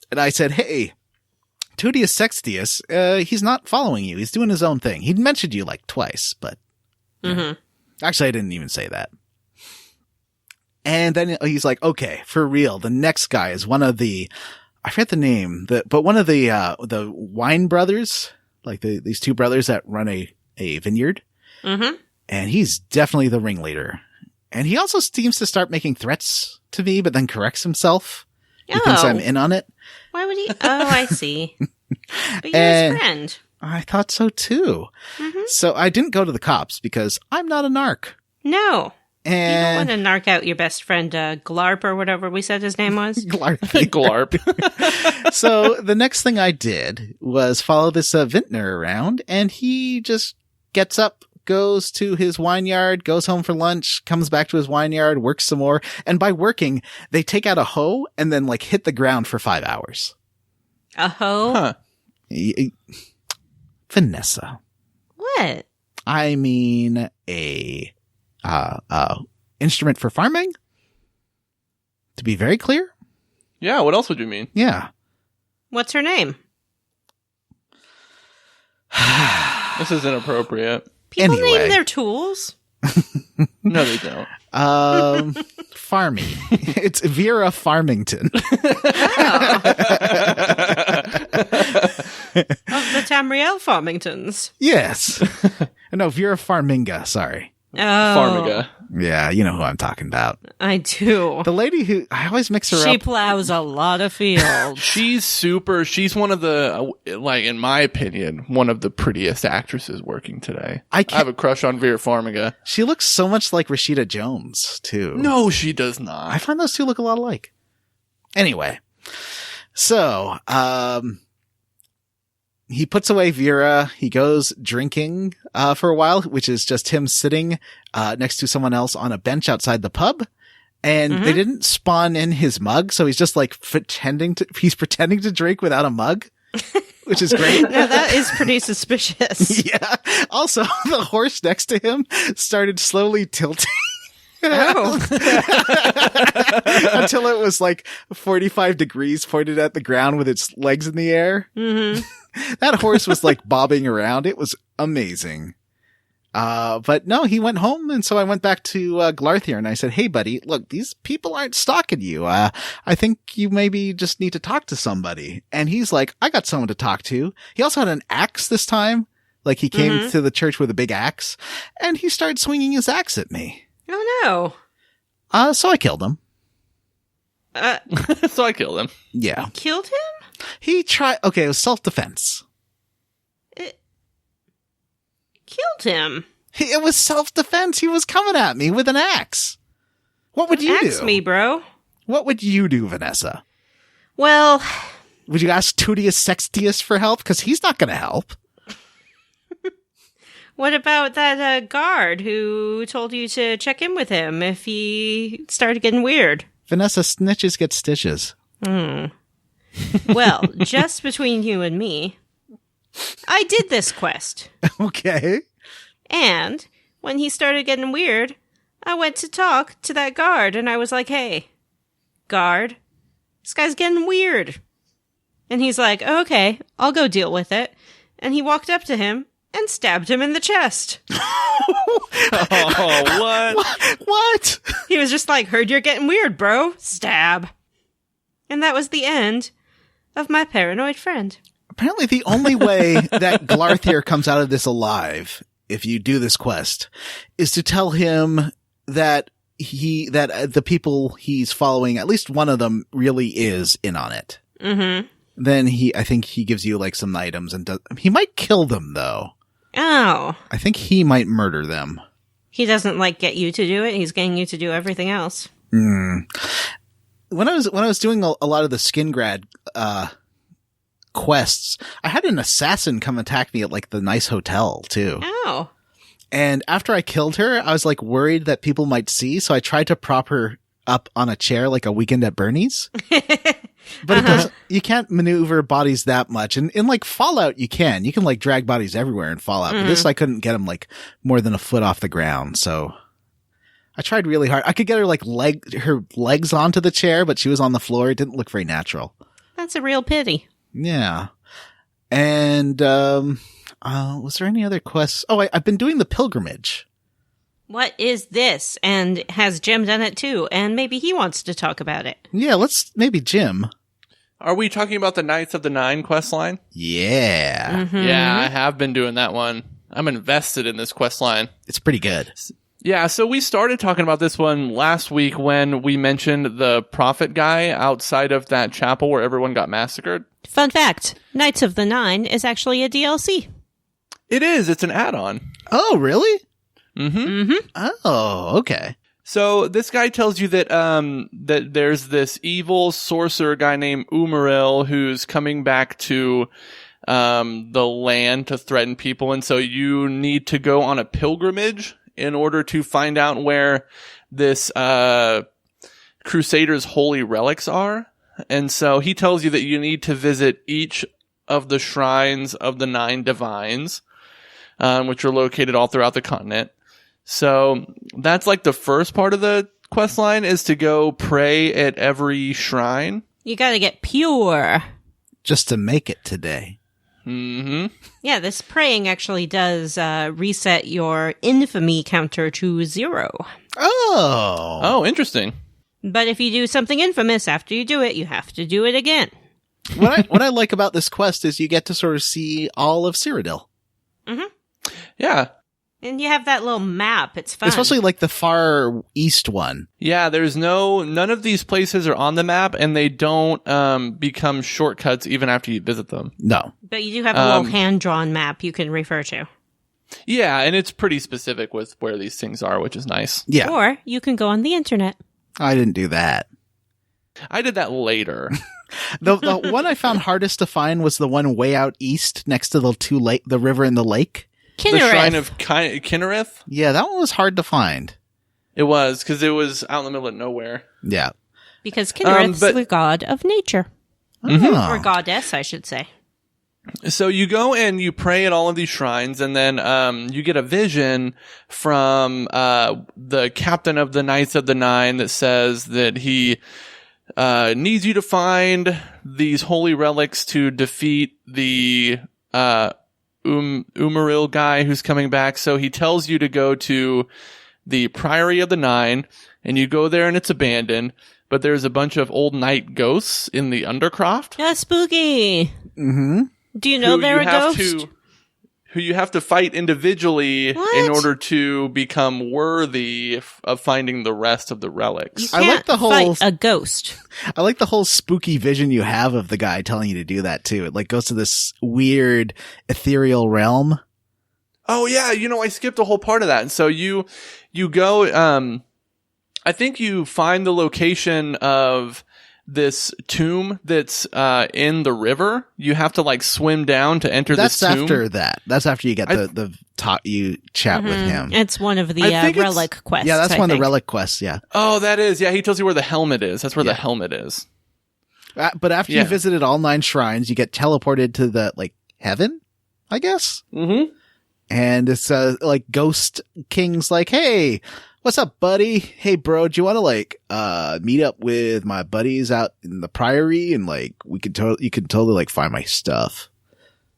And I said, hey, Tootiest Sexiest, he's not following you. He's doing his own thing. He'd mentioned you like twice, but actually I didn't even say that. And then he's like, okay, for real. The next guy is one of the, I forget the name, but one of the wine brothers, like these 2 brothers that run a vineyard. And he's definitely the ringleader. And he also seems to start making threats to me, but then corrects himself. He thinks I'm in on it. Why would he? Oh, I see. But you're his friend. I thought so too. So I didn't go to the cops because I'm not a narc. No. And you don't want to narc out your best friend, Glarp or whatever we said his name was. Glarp. So the next thing I did was follow this vintner around, and he just gets up, goes to his vineyard, goes home for lunch, comes back to his vineyard, works some more. And by working, they take out a hoe and then like hit the ground for 5 hours. A hoe? Huh. Vanessa. What? I mean a instrument for farming? To be very clear? Yeah, what else would you mean? Yeah. What's her name? This is inappropriate. People Anyway. name their tools. No, they don't. Farmy. It's Vera Farmington. Of the Tamriel Farmingtons. Yes. No, Vera Farminga. Sorry. Oh, Farmiga. Yeah, you know who I'm talking about. I do. The lady who I always mix her She up. plows a lot of fields. She's one of the, like, in my opinion, one of the prettiest actresses working today. I I have a crush on Vera Farmiga. She looks so much like Rashida Jones, too. No, she does I not. find those two look a lot alike. Anyway, so he puts away Vera. He goes drinking for a while, which is just him sitting next to someone else on a bench outside the pub. And they didn't spawn in his mug, so he's just like pretending to drink without a mug, which is great. Now, that is pretty suspicious. Yeah. Also, the horse next to him started slowly tilting. Oh. Until it was like 45 degrees pointed at the ground with its legs in the air. Mm-hmm. That horse was like bobbing around. It was amazing. But no, he went home. And so I went back to Glarthier and I said, hey, buddy, look, these people aren't stalking you. I think you maybe just need to talk to somebody. And he's like, I got someone to talk to. He also had an axe this time. Like he came to the church with a big axe and he started swinging his axe at me. Oh, no. So I killed him. So I killed him. Yeah. Killed him? He tried. Okay, it was self-defense. Killed him? It was self-defense. He was coming at me with an axe. What would you Axe do? me, bro. What would you do, Vanessa? Well, Would you ask Tootiest, Sexiest for help? Because he's not going to help. what about that guard who told you to check in with him if he started getting weird? Vanessa, snitches get stitches. Well, just between you and me, I did this quest. Okay. And when he started getting weird, I went to talk to that guard and I was like, hey, guard, this guy's getting weird. And he's like, okay, I'll go deal with it. And he walked up to him and stabbed him in the chest. Oh, what? What? He was just like, heard you're getting weird, bro. Stab. And that was the end of my paranoid friend. Apparently the only way that Glarthier comes out of this alive, if you do this quest, is to tell him that the people he's following, at least one of them really is in on it. Mm-hmm. Then I think he gives you like some items and he might kill them though. Oh. I think he might murder them. He doesn't like get you to do it. He's getting you to do everything else. When I was doing a lot of the skin grad quests, I had an assassin come attack me at like the nice hotel too. Oh. And after I killed her, I was like worried that people might see, so I tried to prop her up on a chair like a Weekend at Bernie's. But it doesn't, you can't maneuver bodies that much. And in like Fallout, you can like drag bodies everywhere in Fallout. But this, I couldn't get them like more than a foot off the ground. So I tried really hard. I could get her like her legs onto the chair, but she was on the floor. It didn't look very natural. That's a real pity. Yeah. And, was there any other quests? Oh, I've been doing the pilgrimage. What is this? And has Jim done it too? And maybe he wants to talk about it. Yeah, let's maybe Jim. Are we talking about the Knights of the Nine quest line? Yeah. Mm-hmm. Yeah, I have been doing that one. I'm invested in this quest line. It's pretty good. Yeah, so we started talking about this one last week when we mentioned the prophet guy outside of that chapel where everyone got massacred. Fun fact, Knights of the Nine is actually a DLC. It is. It's an add-on. Oh, really? Mm-hmm. Oh, okay. So this guy tells you that that there's this evil sorcerer guy named Umaril who's coming back to the land to threaten people, and so you need to go on a pilgrimage in order to find out where this crusader's holy relics are. And so he tells you that you need to visit each of the shrines of the 9 divines, which are located all throughout the continent. So that's like the first part of the quest line, is to go pray at every shrine. You gotta get pure. Just to make it today. Mm-hmm. Yeah, this praying actually does reset your infamy counter to 0. Oh. Oh, interesting. But if you do something infamous after you do it, you have to do it again. What I like about this quest is you get to sort of see all of Cyrodiil. Yeah. And you have that little map. It's fun. Especially like the far east one. Yeah, none of these places are on the map, and they don't become shortcuts even after you visit them. No. But you do have a little hand-drawn map you can refer to. Yeah, and it's pretty specific with where these things are, which is nice. Yeah. Or you can go on the internet. I didn't do that. I did that later. The one I found hardest to find was the one way out east next to the river and the lake. The Shrine of Kinnereth? Yeah, that one was hard to find. It was, because it was out in the middle of nowhere. Yeah. Because Kinnereth's the god of nature. Oh. Or goddess, I should say. So you go and you pray at all of these shrines, and then you get a vision from the captain of the Knights of the Nine that says that he needs you to find these holy relics to defeat the Umaril guy who's coming back. So he tells you to go to the Priory of the Nine, and you go there and it's abandoned, but there's a bunch of old knight ghosts in the Undercroft. Yeah, spooky. Mm-hmm. Do you know they're a ghost? Who you have to fight individually in order to become worthy of finding the rest of the relics. You can't fight a ghost. I like the whole spooky vision you have of the guy telling you to do that too. It like goes to this weird ethereal realm. Oh yeah, I skipped a whole part of that. And so you go, I think you find the location of this tomb that's in the river. You have to like swim down to enter this tomb. That's after you get the top, you chat with him. It's one of the relic quests. Yeah, that's one of the relic quests, yeah. Oh, that is. Yeah, he tells you where the helmet is. That's where the helmet is. But after you visited all 9 shrines, you get teleported to the like heaven, I guess. Mm-hmm. And it's like Ghost King's like, hey, what's up, buddy? Hey, bro, do you want to like meet up with my buddies out in the Priory and like you can totally like find my stuff.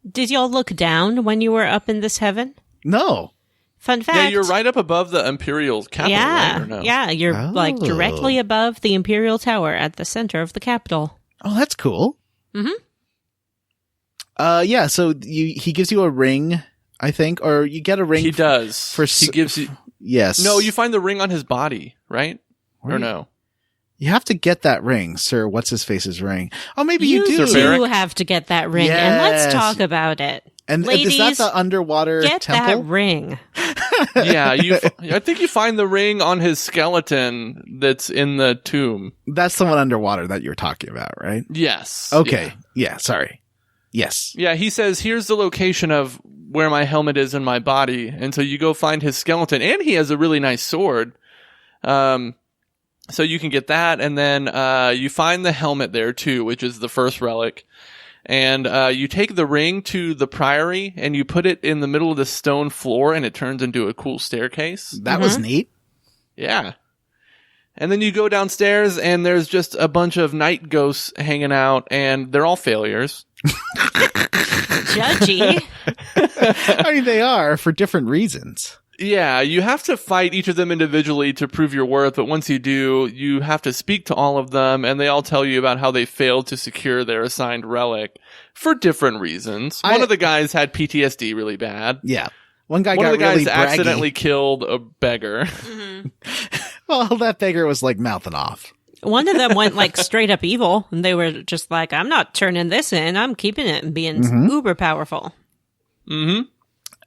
Did y'all look down when you were up in this heaven? No. Fun fact. Yeah, you're right up above the Imperial capital. Yeah, right, or no? yeah, you're like directly above the Imperial Tower at the center of the capital. Oh, that's cool. Mm-hmm. Yeah. So he gives you a ring, I think, or you get a ring. He does. He gives you. Yes. No, you find the ring on his body, right? Or no? You have to get that ring, sir. What's his face's ring? Oh, maybe you do. You do have to get that ring, and let's talk about it. And ladies, is that the underwater get temple? that ring. Yeah, I think you find the ring on his skeleton that's in the tomb. That's the one underwater that you're talking about, right? Yes. Okay. Yeah, sorry. Yes. Yeah, he says, here's the location of where my helmet is in my body. And so you go find his skeleton, and he has a really nice sword. So you can get that, and then you find the helmet there too, which is the first relic. And you take the ring to the Priory, and you put it in the middle of the stone floor, and it turns into a cool staircase. That was neat. Yeah. And then you go downstairs, and there's just a bunch of night ghosts hanging out, and they're all failures. Judgy. I mean, they are for different reasons. Yeah, you have to fight each of them individually to prove your worth, but once you do, you have to speak to all of them, and they all tell you about how they failed to secure their assigned relic for different reasons. One of the guys had PTSD really bad. Yeah. One of the guys really accidentally killed a beggar. Mm-hmm. Well, that beggar was like mouthing off. One of them went like straight up evil, and they were just like, I'm not turning this in, I'm keeping it and being uber powerful. Mm-hmm.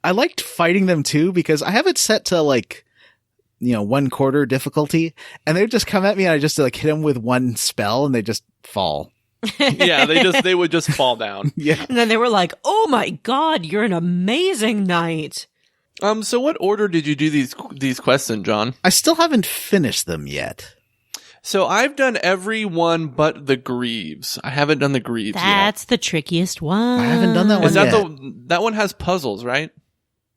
I liked fighting them too because I have it set to like, 1/4 difficulty, and they would just come at me and I just like hit them with one spell and they just fall. Yeah, they would just fall down. Yeah. And then they were like, oh my god, you're an amazing knight. So what order did you do these quests in, John? I still haven't finished them yet. So I've done every one but the Greaves. I haven't done the Greaves yet. That's the trickiest one. I haven't done that one Is that yet. that one has puzzles, right?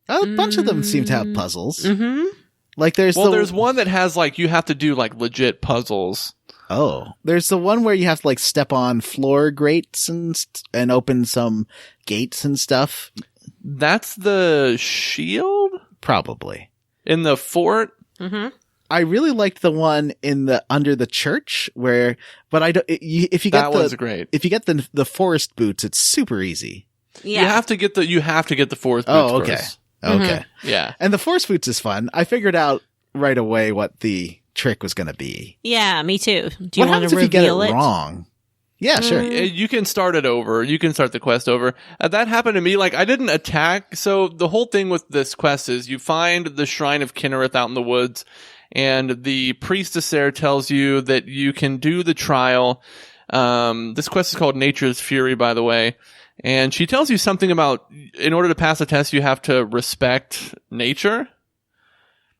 A bunch of them seem to have puzzles. Mm-hmm. Like there's there's one that has like you have to do like legit puzzles. Oh, there's the one where you have to like step on floor grates and open some gates and stuff. That's the shield Probably. in the fort. Mm-hmm. I really liked the one in the under the church where, but I don't. If you get That one's great. if you get the forest boots, it's super easy. Yeah. You have to get the forest boots Oh, okay. first. Okay. Yeah. And the forest boots is fun. I figured out right away what the trick was going to be. Yeah, me too. Do you what want happens to if you get reveal it it? wrong? Yeah, sure. You can start it over. You can start the quest over. That happened to me. Like, I didn't attack. So the whole thing with this quest is you find the Shrine of Kinnereth out in the woods, and the priestess there tells you that you can do the trial. This quest is called Nature's Fury, by the way. And she tells you something about, in order to pass the test, you have to respect nature.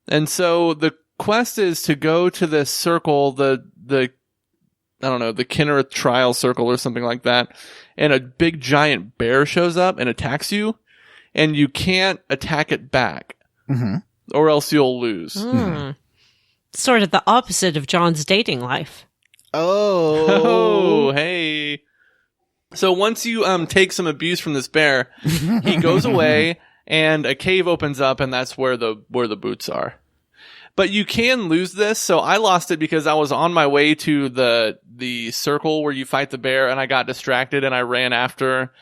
And so the quest is to go to this circle, the I don't know, the Kinnereth trial circle or something like that. And a big giant bear shows up and attacks you, and you can't attack it back, or else you'll lose. Sort of the opposite of John's dating life. Oh, hey. So once you take some abuse from this bear, he goes away and a cave opens up, and that's where the boots are. But you can lose this, so I lost it because I was on my way to the circle where you fight the bear, and I got distracted and I ran after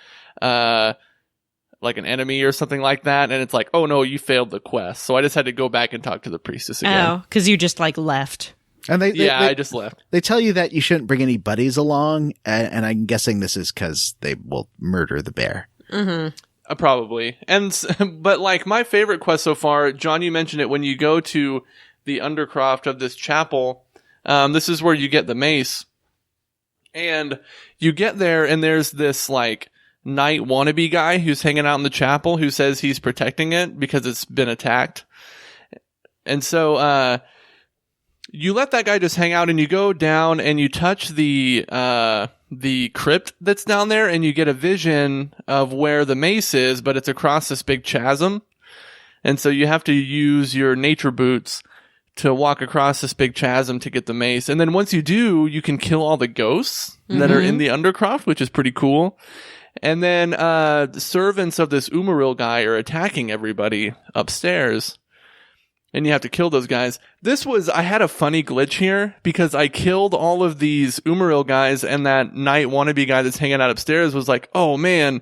like an enemy or something like that, and it's like, oh no, you failed the quest. So I just had to go back and talk to the priestess again. Oh, because you just like left. And I just left. They tell you that you shouldn't bring any buddies along, and I'm guessing this is because they will murder the bear. Probably. But like my favorite quest so far, John, you mentioned it, when you go to the undercroft of this chapel, this is where you get the mace. And you get there and there's this like knight wannabe guy who's hanging out in the chapel who says he's protecting it because it's been attacked. And so, you let that guy just hang out and you go down and you touch the crypt that's down there and you get a vision of where the mace is, but it's across this big chasm. And so you have to use your nature boots to walk across this big chasm to get the mace. And then once you do, you can kill all the ghosts that are in the undercroft, which is pretty cool. And then the servants of this Umaril guy are attacking everybody upstairs. And you have to kill those guys. I had a funny glitch here because I killed all of these Umaril guys, and that knight wannabe guy that's hanging out upstairs was like, oh man,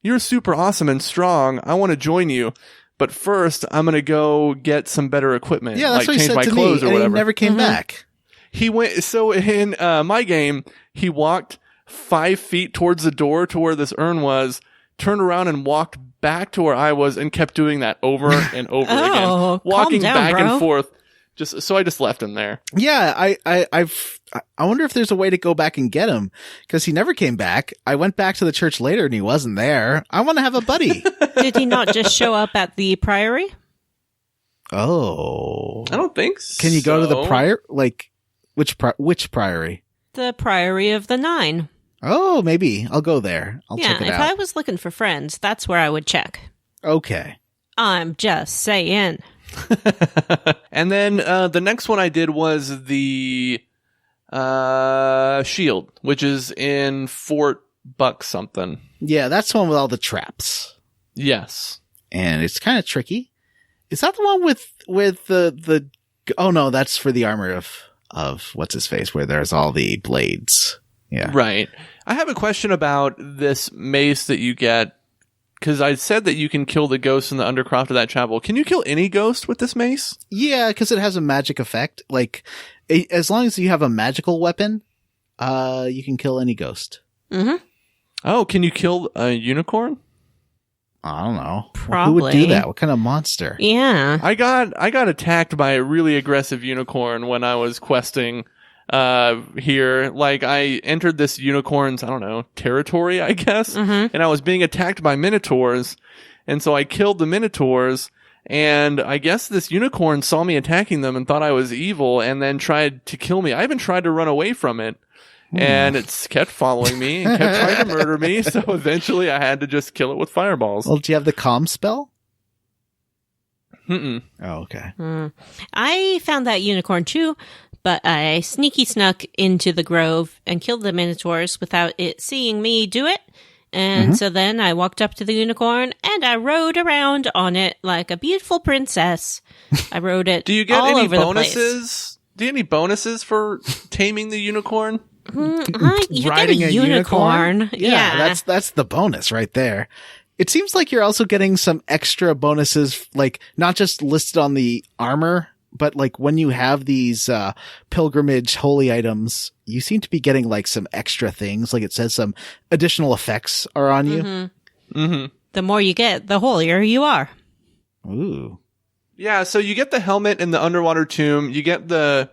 you're super awesome and strong. I want to join you. But first, I'm going to go get some better equipment. Yeah, that's like what he change said my to clothes me, or and whatever. he never came back. He went, so in my game, he walked 5 feet towards the door to where this urn was, turned around and walked back to where I was and kept doing that over and over again. Walking calm down, back bro. and forth. So I just left him there. Yeah, I wonder if there's a way to go back and get him, because he never came back. I went back to the church later and he wasn't there. I want to have a buddy. Did he not just show up at the priory? Oh. I don't think so. Can you go to the prior? Like, which priory? The Priory of the Nine. Oh, maybe. I'll go there. I'll Yeah, check it if out. I was looking for friends, that's where I would check. Okay. I'm just saying. And then the next one I did was the shield, which is in Fort Buck something. Yeah, that's the one with all the traps. Yes. And it's kind of tricky. Is that the one with the oh no, that's for the armor of what's his face, where there's all the blades. Yeah. Right. I have a question about this mace that you get, because I said that you can kill the ghosts in the undercroft of that chapel. Can you kill any ghost with this mace? Yeah, because it has a magic effect. Like, as long as you have a magical weapon, you can kill any ghost. Mm-hmm. Oh, can you kill a unicorn? I don't know. Probably. Who would do that? What kind of monster? Yeah. I got attacked by a really aggressive unicorn when I was questing here. Like, I entered this unicorn's, I don't know, territory, I guess, and I was being attacked by minotaurs, and so I killed the minotaurs, and I guess this unicorn saw me attacking them and thought I was evil and then tried to kill me. I even tried to run away from it, and it's kept following me and kept trying to murder me, so eventually I had to just kill it with fireballs. Well, do you have the calm spell? Mm-mm. Oh, okay. I found that unicorn too, But I sneaky snuck into the grove and killed the minotaurs without it seeing me do it. And so then I walked up to the unicorn and I rode around on it like a beautiful princess. I rode it Do you get all any over bonuses? the place. Do you get any bonuses for taming the unicorn? You Riding get a unicorn? Yeah. That's the bonus right there. It seems like you're also getting some extra bonuses, like not just listed on the armor, but like when you have these pilgrimage holy items, you seem to be getting like some extra things. Like it says some additional effects are on you. Mm-hmm. The more you get, the holier you are. Ooh. Yeah, so you get the helmet in the underwater tomb. You get the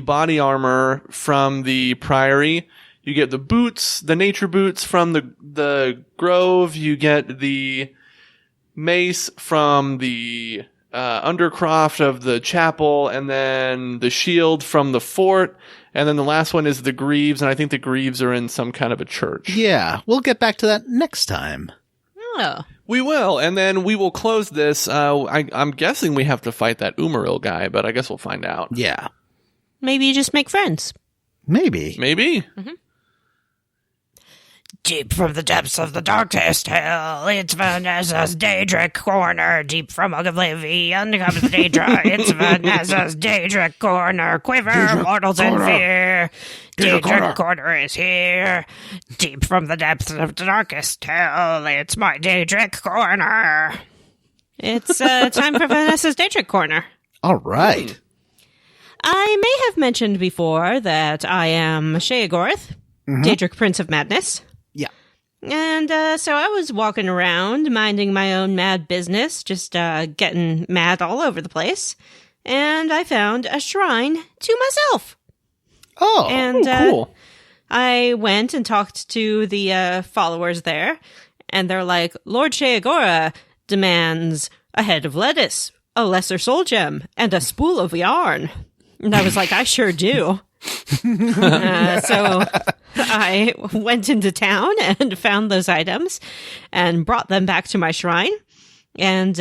body armor from the priory. You get the boots, the nature boots from the grove. You get the mace from the undercroft of the chapel, and then the shield from the fort, and then the last one is the greaves, and I think the greaves are in some kind of a church. Yeah, we'll get back to that next time. Oh. We will, and then we will close this. I'm guessing we have to fight that Umaril guy, but I guess we'll find out. Yeah. Maybe you just make friends. Maybe. Maybe. Deep from the depths of the darkest hell, it's Vanessa's Daedric Corner. Deep from Oblivion comes the Daedra. It's Vanessa's Daedric Corner. Quiver, mortals in fear. Daedric Corner is here. Deep from the depths of the darkest hell, it's my Daedric Corner. It's time for Vanessa's Daedric Corner. All right. I may have mentioned before that I am Sheagorth, Daedric Prince of Madness. Yeah. And so I was walking around, minding my own mad business, just getting mad all over the place. And I found a shrine to myself. Oh, And cool. I went and talked to the followers there. And they're like, Lord Sheagora demands a head of lettuce, a lesser soul gem, and a spool of yarn. And I was like, I sure do. So I went into town and found those items and brought them back to my shrine and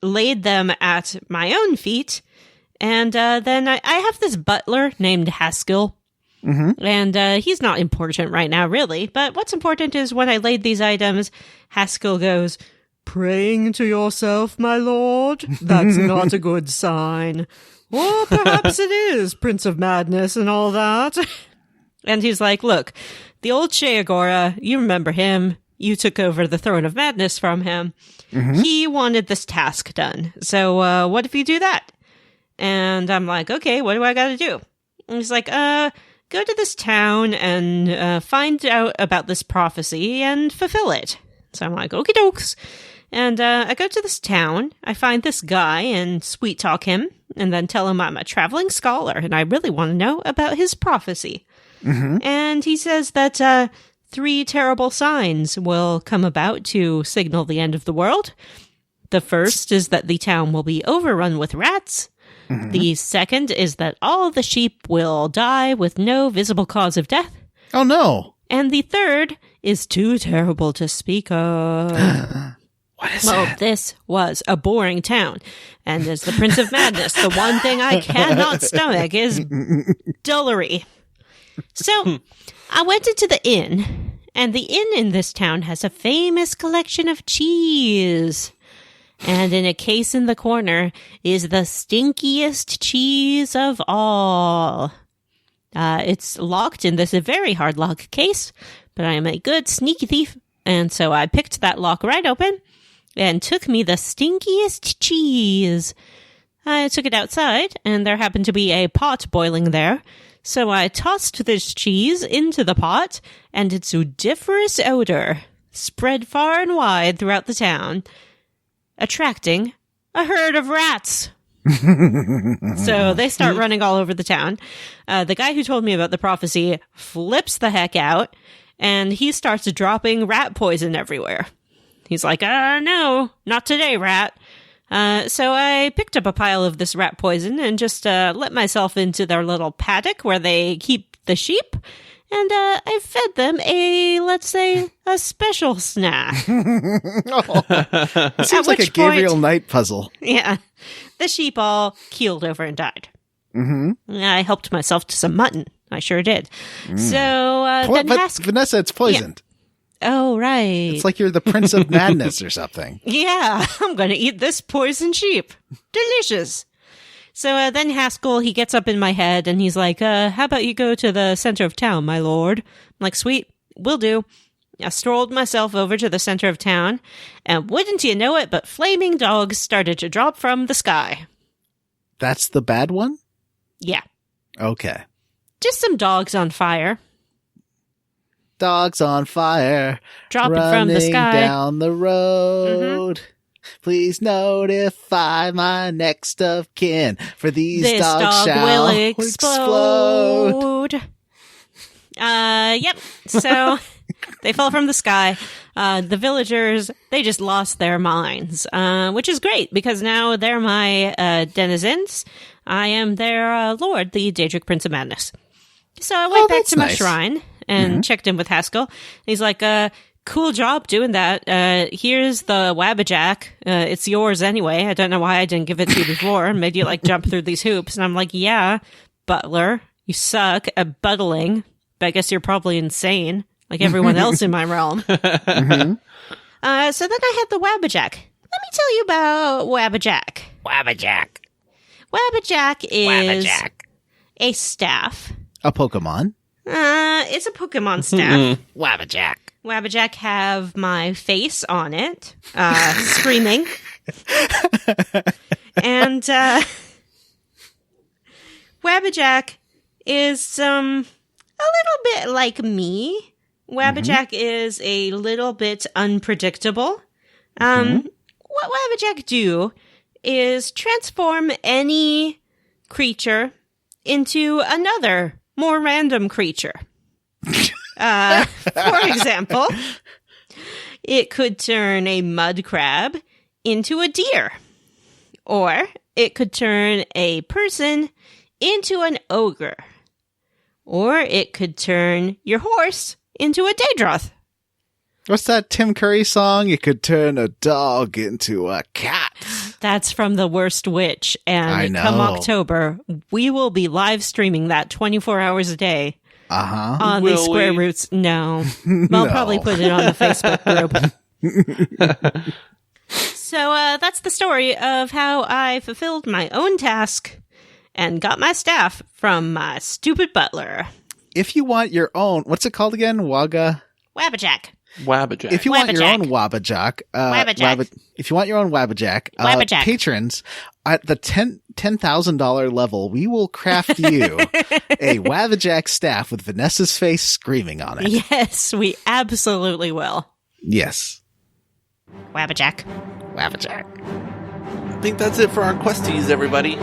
laid them at my own feet. And then I have this butler named Haskell. And he's not important right now, really. But what's important is when I laid these items, Haskell goes, "Praying to yourself, my lord? That's not a good sign. Or perhaps it is, Prince of Madness and all that." And he's like, "Look, the old Sheagora, you remember him. You took over the throne of madness from him. He wanted this task done. So what if you do that?" And I'm like, "Okay, what do I gotta do?" And he's like, go to this town and find out about this prophecy and fulfill it." So I'm like, "Okie dokes." And I go to this town, I find this guy and sweet talk him, and then tell him I'm a traveling scholar and I really want to know about his prophecy. And he says that 3 terrible signs will come about to signal the end of the world. The first is that the town will be overrun with rats. The second is that all the sheep will die with no visible cause of death. Oh, no. And the third is too terrible to speak of. What is Well, that? this was a boring town. And as the Prince of Madness, the one thing I cannot stomach is dullery. So I went into the inn, and the inn in this town has a famous collection of cheese. And in a case in the corner is the stinkiest cheese of all. It's locked in this very hard lock case, but I am a good sneaky thief, and so I picked that lock right open and took me the stinkiest cheese. I took it outside, and there happened to be a pot boiling there, so I tossed this cheese into the pot, and its odoriferous odor spread far and wide throughout the town, attracting a herd of rats. So they start running all over the town. The guy who told me about the prophecy flips the heck out, and he starts dropping rat poison everywhere. He's like, no, not today, rat. So I picked up a pile of this rat poison and just let myself into their little paddock where they keep the sheep. And I fed them let's say, a special snack. It seems like a Gabriel Knight puzzle. Yeah. The sheep all keeled over and died. I helped myself to some mutton. I sure did. So then But Vanessa, it's poisoned. Oh, right. It's like you're the Prince of Madness or something. Yeah, I'm going to eat this poison sheep. Delicious. So then Haskell, he gets up in my head and he's like, how about you go to the center of town, my lord? I'm like, sweet, will do. I strolled myself over to the center of town, and wouldn't you know it, but flaming dogs started to drop from the sky. That's the bad one? Yeah. Okay. Just some dogs on fire. Dogs on fire. Dropping running from the sky. Down the road. Please notify my next of kin, for This dogs dog shall will explode. Yep. So they fell from the sky. The villagers, they just lost their minds, which is great because now they're my denizens. I am their lord, the Daedric Prince of Madness. So I went back to my shrine and checked in with Haskell. He's like, cool job doing that. Here's the Wabbajack. It's yours anyway. I don't know why I didn't give it to you before and made you like jump through these hoops. And I'm like, yeah, butler, you suck at buttling. But I guess you're probably insane, like everyone else in my realm. So then I had the Wabbajack. Let me tell you about Wabbajack. Wabbajack is a staff. A Pokemon? It's a Pokemon staff. Wabbajack have my face on it, screaming. And Wabbajack is a little bit like me. Wabbajack is a little bit unpredictable. What Wabbajack do is transform any creature into another, more random creature. For example, it could turn a mud crab into a deer. Or it could turn a person into an ogre. Or it could turn your horse into a Daedroth. What's that Tim Curry song? It could turn a dog into a cat. That's from The Worst Witch. And come October, we will be live streaming that 24 hours a day. On the Square Roots. No. I'll probably put it on the Facebook group. So that's the story of how I fulfilled my own task and got my staff from my stupid butler. If you want your own, what's it called again? Wabbajack. If you want your own Wabbajack, if you want your own Wabbajack, patrons at the $10,000 level, we will craft you a Wabbajack staff with Vanessa's face screaming on it. Yes, we absolutely will. Yes. Wabbajack. I think that's it for our questies, everybody.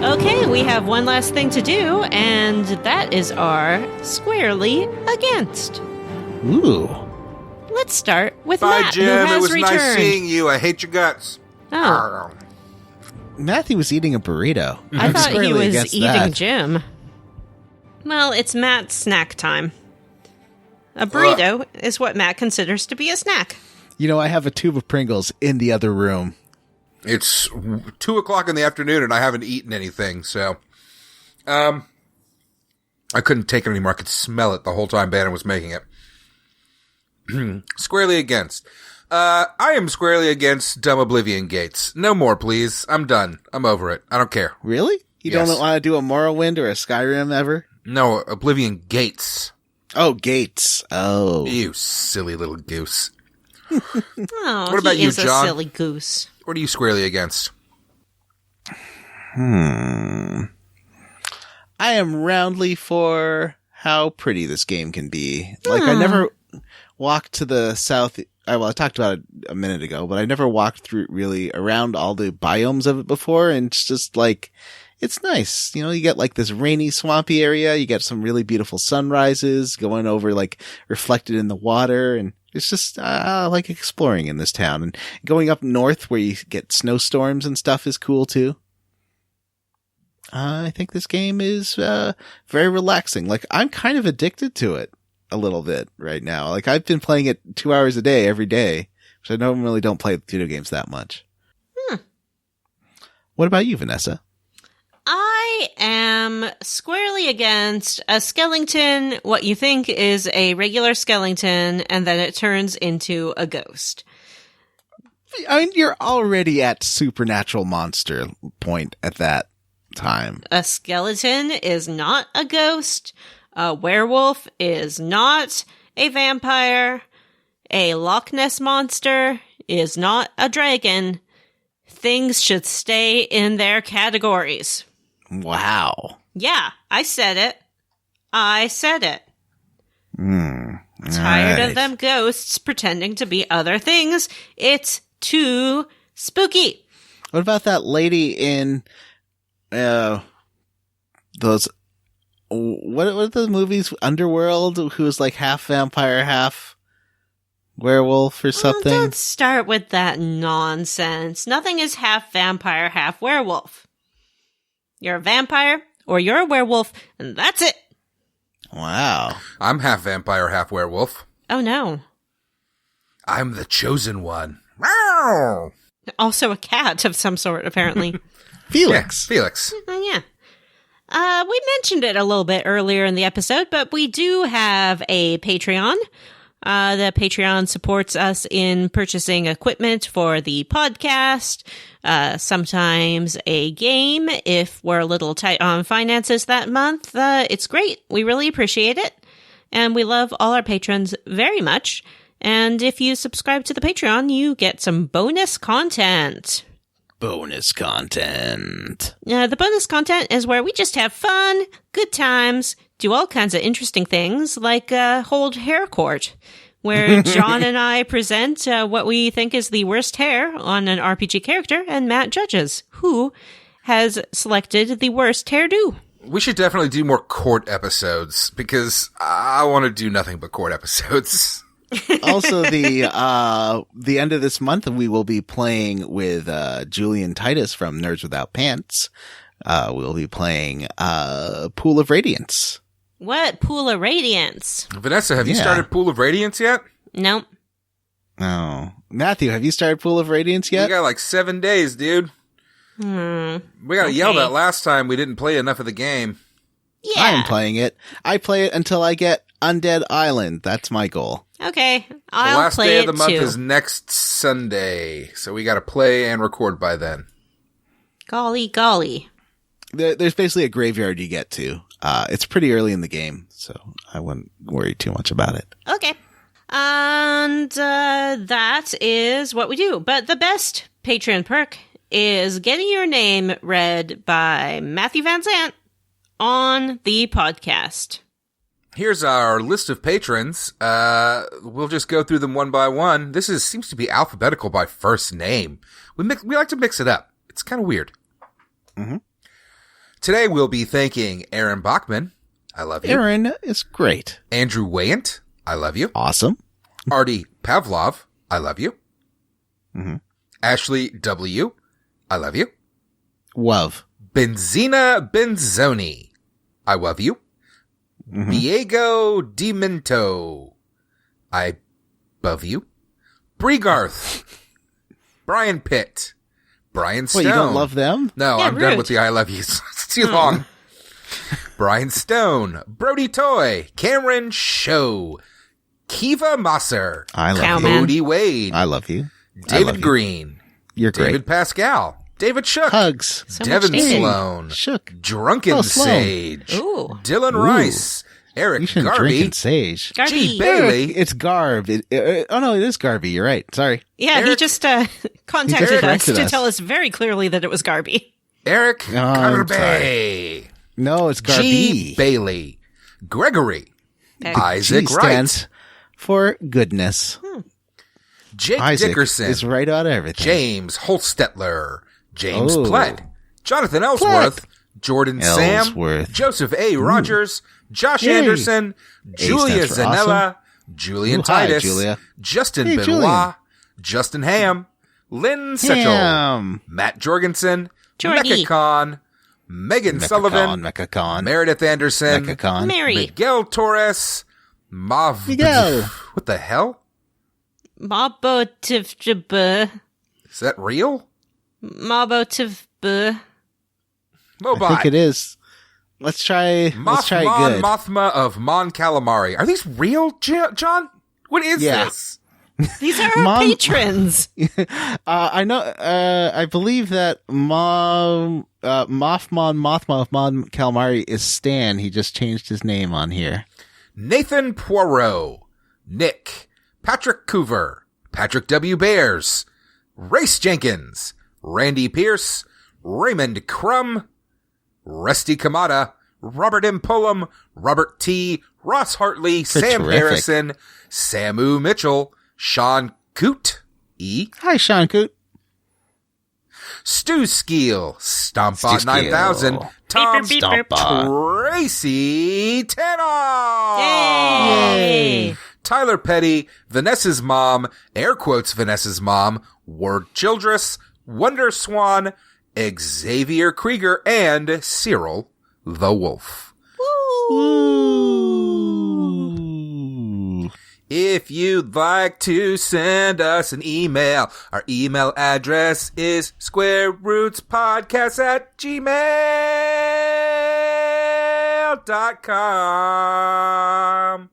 Okay, we have one last thing to do, and that is our Squarely Against. Ooh. Let's start with Bye, Matt, Jim. who has It was returned. nice seeing you. I hate your guts. Oh, Matthew was eating a burrito. I I'm thought he squarely was against eating that. Jim. Well, it's Matt's snack time. A burrito is what Matt considers to be a snack. You know, I have a tube of Pringles in the other room. It's 2:00 in the afternoon and I haven't eaten anything, so I couldn't take it anymore. I could smell it the whole time Bannon was making it. Squarely against. I am squarely against dumb Oblivion gates. No more, please. I'm done. I'm over it. I don't care. Really? You Yes. don't want to do a Morrowind or a Skyrim ever? No, Oblivion gates. Oh, gates. Oh. You silly little goose. Oh, What about he you, is John? a silly goose. What are you squarely against? I am roundly for how pretty this game can be. Like, I never walked to the south. Well, I talked about it a minute ago, but I never walked through really around all the biomes of it before. And it's just like, it's nice. You know, you get like this rainy, swampy area. You get some really beautiful sunrises going over, like reflected in the water. And it's just, I like exploring in this town. And going up north where you get snowstorms and stuff is cool too. I think this game is, very relaxing. Like, I'm kind of addicted to it a little bit right now. Like, I've been playing it 2 hours a day, every day, which I normally don't play video games that much. What about you, Vanessa? I am squarely against a skeleton, what you think is a regular skeleton, and then it turns into a ghost. I mean, you're already at supernatural monster point at that time. A skeleton is not a ghost. A werewolf is not a vampire. A Loch Ness monster is not a dragon. Things should stay in their categories. Wow. Yeah, I said it. Tired of them ghosts pretending to be other things. It's too spooky. What about that lady in those what are the movies, Underworld, who was like half vampire, half werewolf or something? Don't start with that nonsense. Nothing is half vampire, half werewolf. You're a vampire or you're a werewolf, and that's it. Wow. I'm half vampire, half werewolf. Oh no. I'm the chosen one. Meow. Also a cat of some sort, apparently. Felix. Yeah, Felix. Yeah. We mentioned it a little bit earlier in the episode, but we do have a Patreon. The Patreon supports us in purchasing equipment for the podcast, sometimes a game if we're a little tight on finances that month. It's great. We really appreciate it. And we love all our patrons very much. And if you subscribe to the Patreon, you get some bonus content. Bonus content. The bonus content is where we just have fun, good times, do all kinds of interesting things, like hold hair court, where John and I present what we think is the worst hair on an RPG character, and Matt judges who has selected the worst hairdo. We should definitely do more court episodes, because I want to do nothing but court episodes. Also, the end of this month, we will be playing with Julian Titus from Nerds Without Pants. We'll be playing Pool of Radiance. What? Pool of Radiance? Vanessa, have you started Pool of Radiance yet? Nope. Oh. Matthew, have you started Pool of Radiance yet? We got like 7 days, dude. We got yelled at last time we didn't play enough of the game. Yeah. I am playing it. I play it until I get Undead Island. That's my goal. Okay, The I'll last play day it of the month too. is next Sunday, so we got to play and record by then. Golly. There's basically a graveyard you get to. It's pretty early in the game, so I wouldn't worry too much about it. Okay. And that is what we do. But the best Patreon perk is getting your name read by Matthew Van Zant on the podcast. Here's our list of patrons. We'll just go through them one by one. This seems to be alphabetical by first name. We like to mix it up. It's kind of weird. Mm-hmm. Today we'll be thanking Aaron Bachman. I love you. Aaron is great. Andrew Wayant. I love you. Awesome. Artie Pavlov. I love you. Mm-hmm. Ashley W. I love you. Love. Benzina Benzoni. I love you. Mm-hmm. Diego Demento. I love you. Bregarth. Brian Pitt. Brian Stone. Wait, you don't love them? No, Yeah, I'm done rude. with the I love yous. It's too long. Brian Stone. Brody Toy. Cameron Show. Kiva Masser. I love Cowman. you. Cody Wade. I love you. I David love you. Green. You're great. David Pascal. David Shook. Hugs. So Devin much dating. Sloan. Shook. Drunken Oh, Sloan. Sage. Ooh. Dylan Ooh. Rice. Eric You shouldn't drink Garvey. in Sage. Garby. G. Bailey. It's Garb. Oh, no, it is Garby. You're right. Sorry. Yeah, he Eric- just contacted Eric us corrected to us. tell us very clearly that it was Garby. Eric I'm Garvey. No, it's Garby. G. Bailey. Gregory. Isaac G Wright. stands for goodness. Jake Isaac Dickerson. is right on everything. James Holstetler. James Oh. Plett. Jonathan Ellsworth. Jordan Sam, Ellsworth. Joseph A. Rogers, Josh Yay. Anderson, Julia stands for Zanella, Julian Ooh, hi, Titus, Julia. Justin Hey, Benoit, Julian. Justin Ham, Lynn Setchell, Ham. Matt Jorgensen, Jorgie. Mechacon, Megan Sullivan, Mechacon. Meredith Anderson, Mechacon. Mary. Miguel Torres, Miguel. What the hell? Mabotivjaba. Is that real? Mabotivba. Mobot. I think it is. Let's try Mothman good. Mothma of Mon Calamari. Are these real, John? What is Yeah. this? These are our Mom- patrons. I know. I believe that Mothma of Mon Calamari is Stan. He just changed his name on here. Nathan Poirot, Nick, Patrick Coover, Patrick W. Bears, Race Jenkins, Randy Pierce, Raymond Crum, Rusty Kamada, Robert M. Pullum, Robert T., Ross Hartley, Sam terrific. Harrison, Samu Mitchell, Sean Coote, E. Hi, Sean Coot. Stu Skeel, Stompbot Stu 9000, Skeel. Tom Beep, beep, beep, beep. Tracy Tanner, Yay! Tyler Petty, Vanessa's mom, air quotes Vanessa's mom, Ward Childress, Wonder Swan, Xavier Krieger, and Cyril the Wolf. Ooh. If you'd like to send us an email, our email address is squarerootspodcast@gmail.com.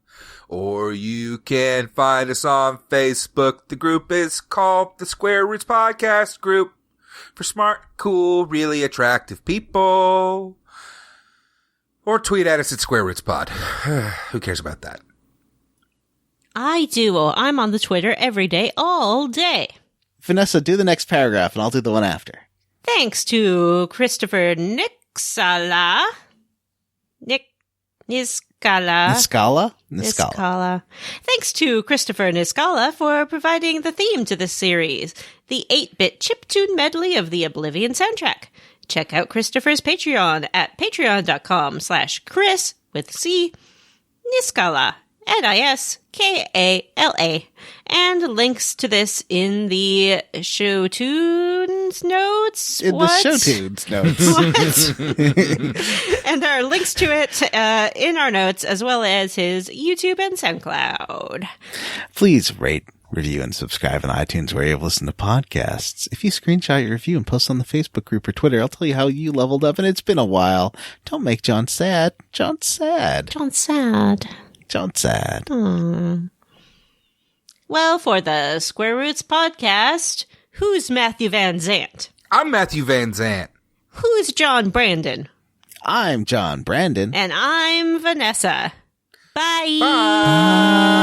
Or you can find us on Facebook. The group is called the Square Roots Podcast Group for smart, cool, really attractive people. Or tweet at us at Square Roots Pod. Who cares about that? I do. I'm on the Twitter every day, all day. Vanessa, do the next paragraph, and I'll do the one after. Thanks to Christopher Niskala. Niskala. Thanks to Christopher Niskala for providing the theme to this series, the 8-bit chiptune medley of the Oblivion soundtrack. Check out Christopher's Patreon at patreon.com/Chris with C Niskala. Niskala, and links to this in the show tunes notes. In What? the show tunes notes. What? And there are links to it in our notes, as well as his YouTube and SoundCloud. Please rate, review, and subscribe on iTunes where you listen to podcasts. If you screenshot your review and post on the Facebook group or Twitter, I'll tell you how you leveled up, and it's been a while. Don't make John sad. John's sad. John's sad. John's sad. Well, for the Square Roots podcast, who's Matthew Van Zant? I'm Matthew Van Zant. Who's John Brandon? I'm John Brandon. And I'm Vanessa. Bye. Bye.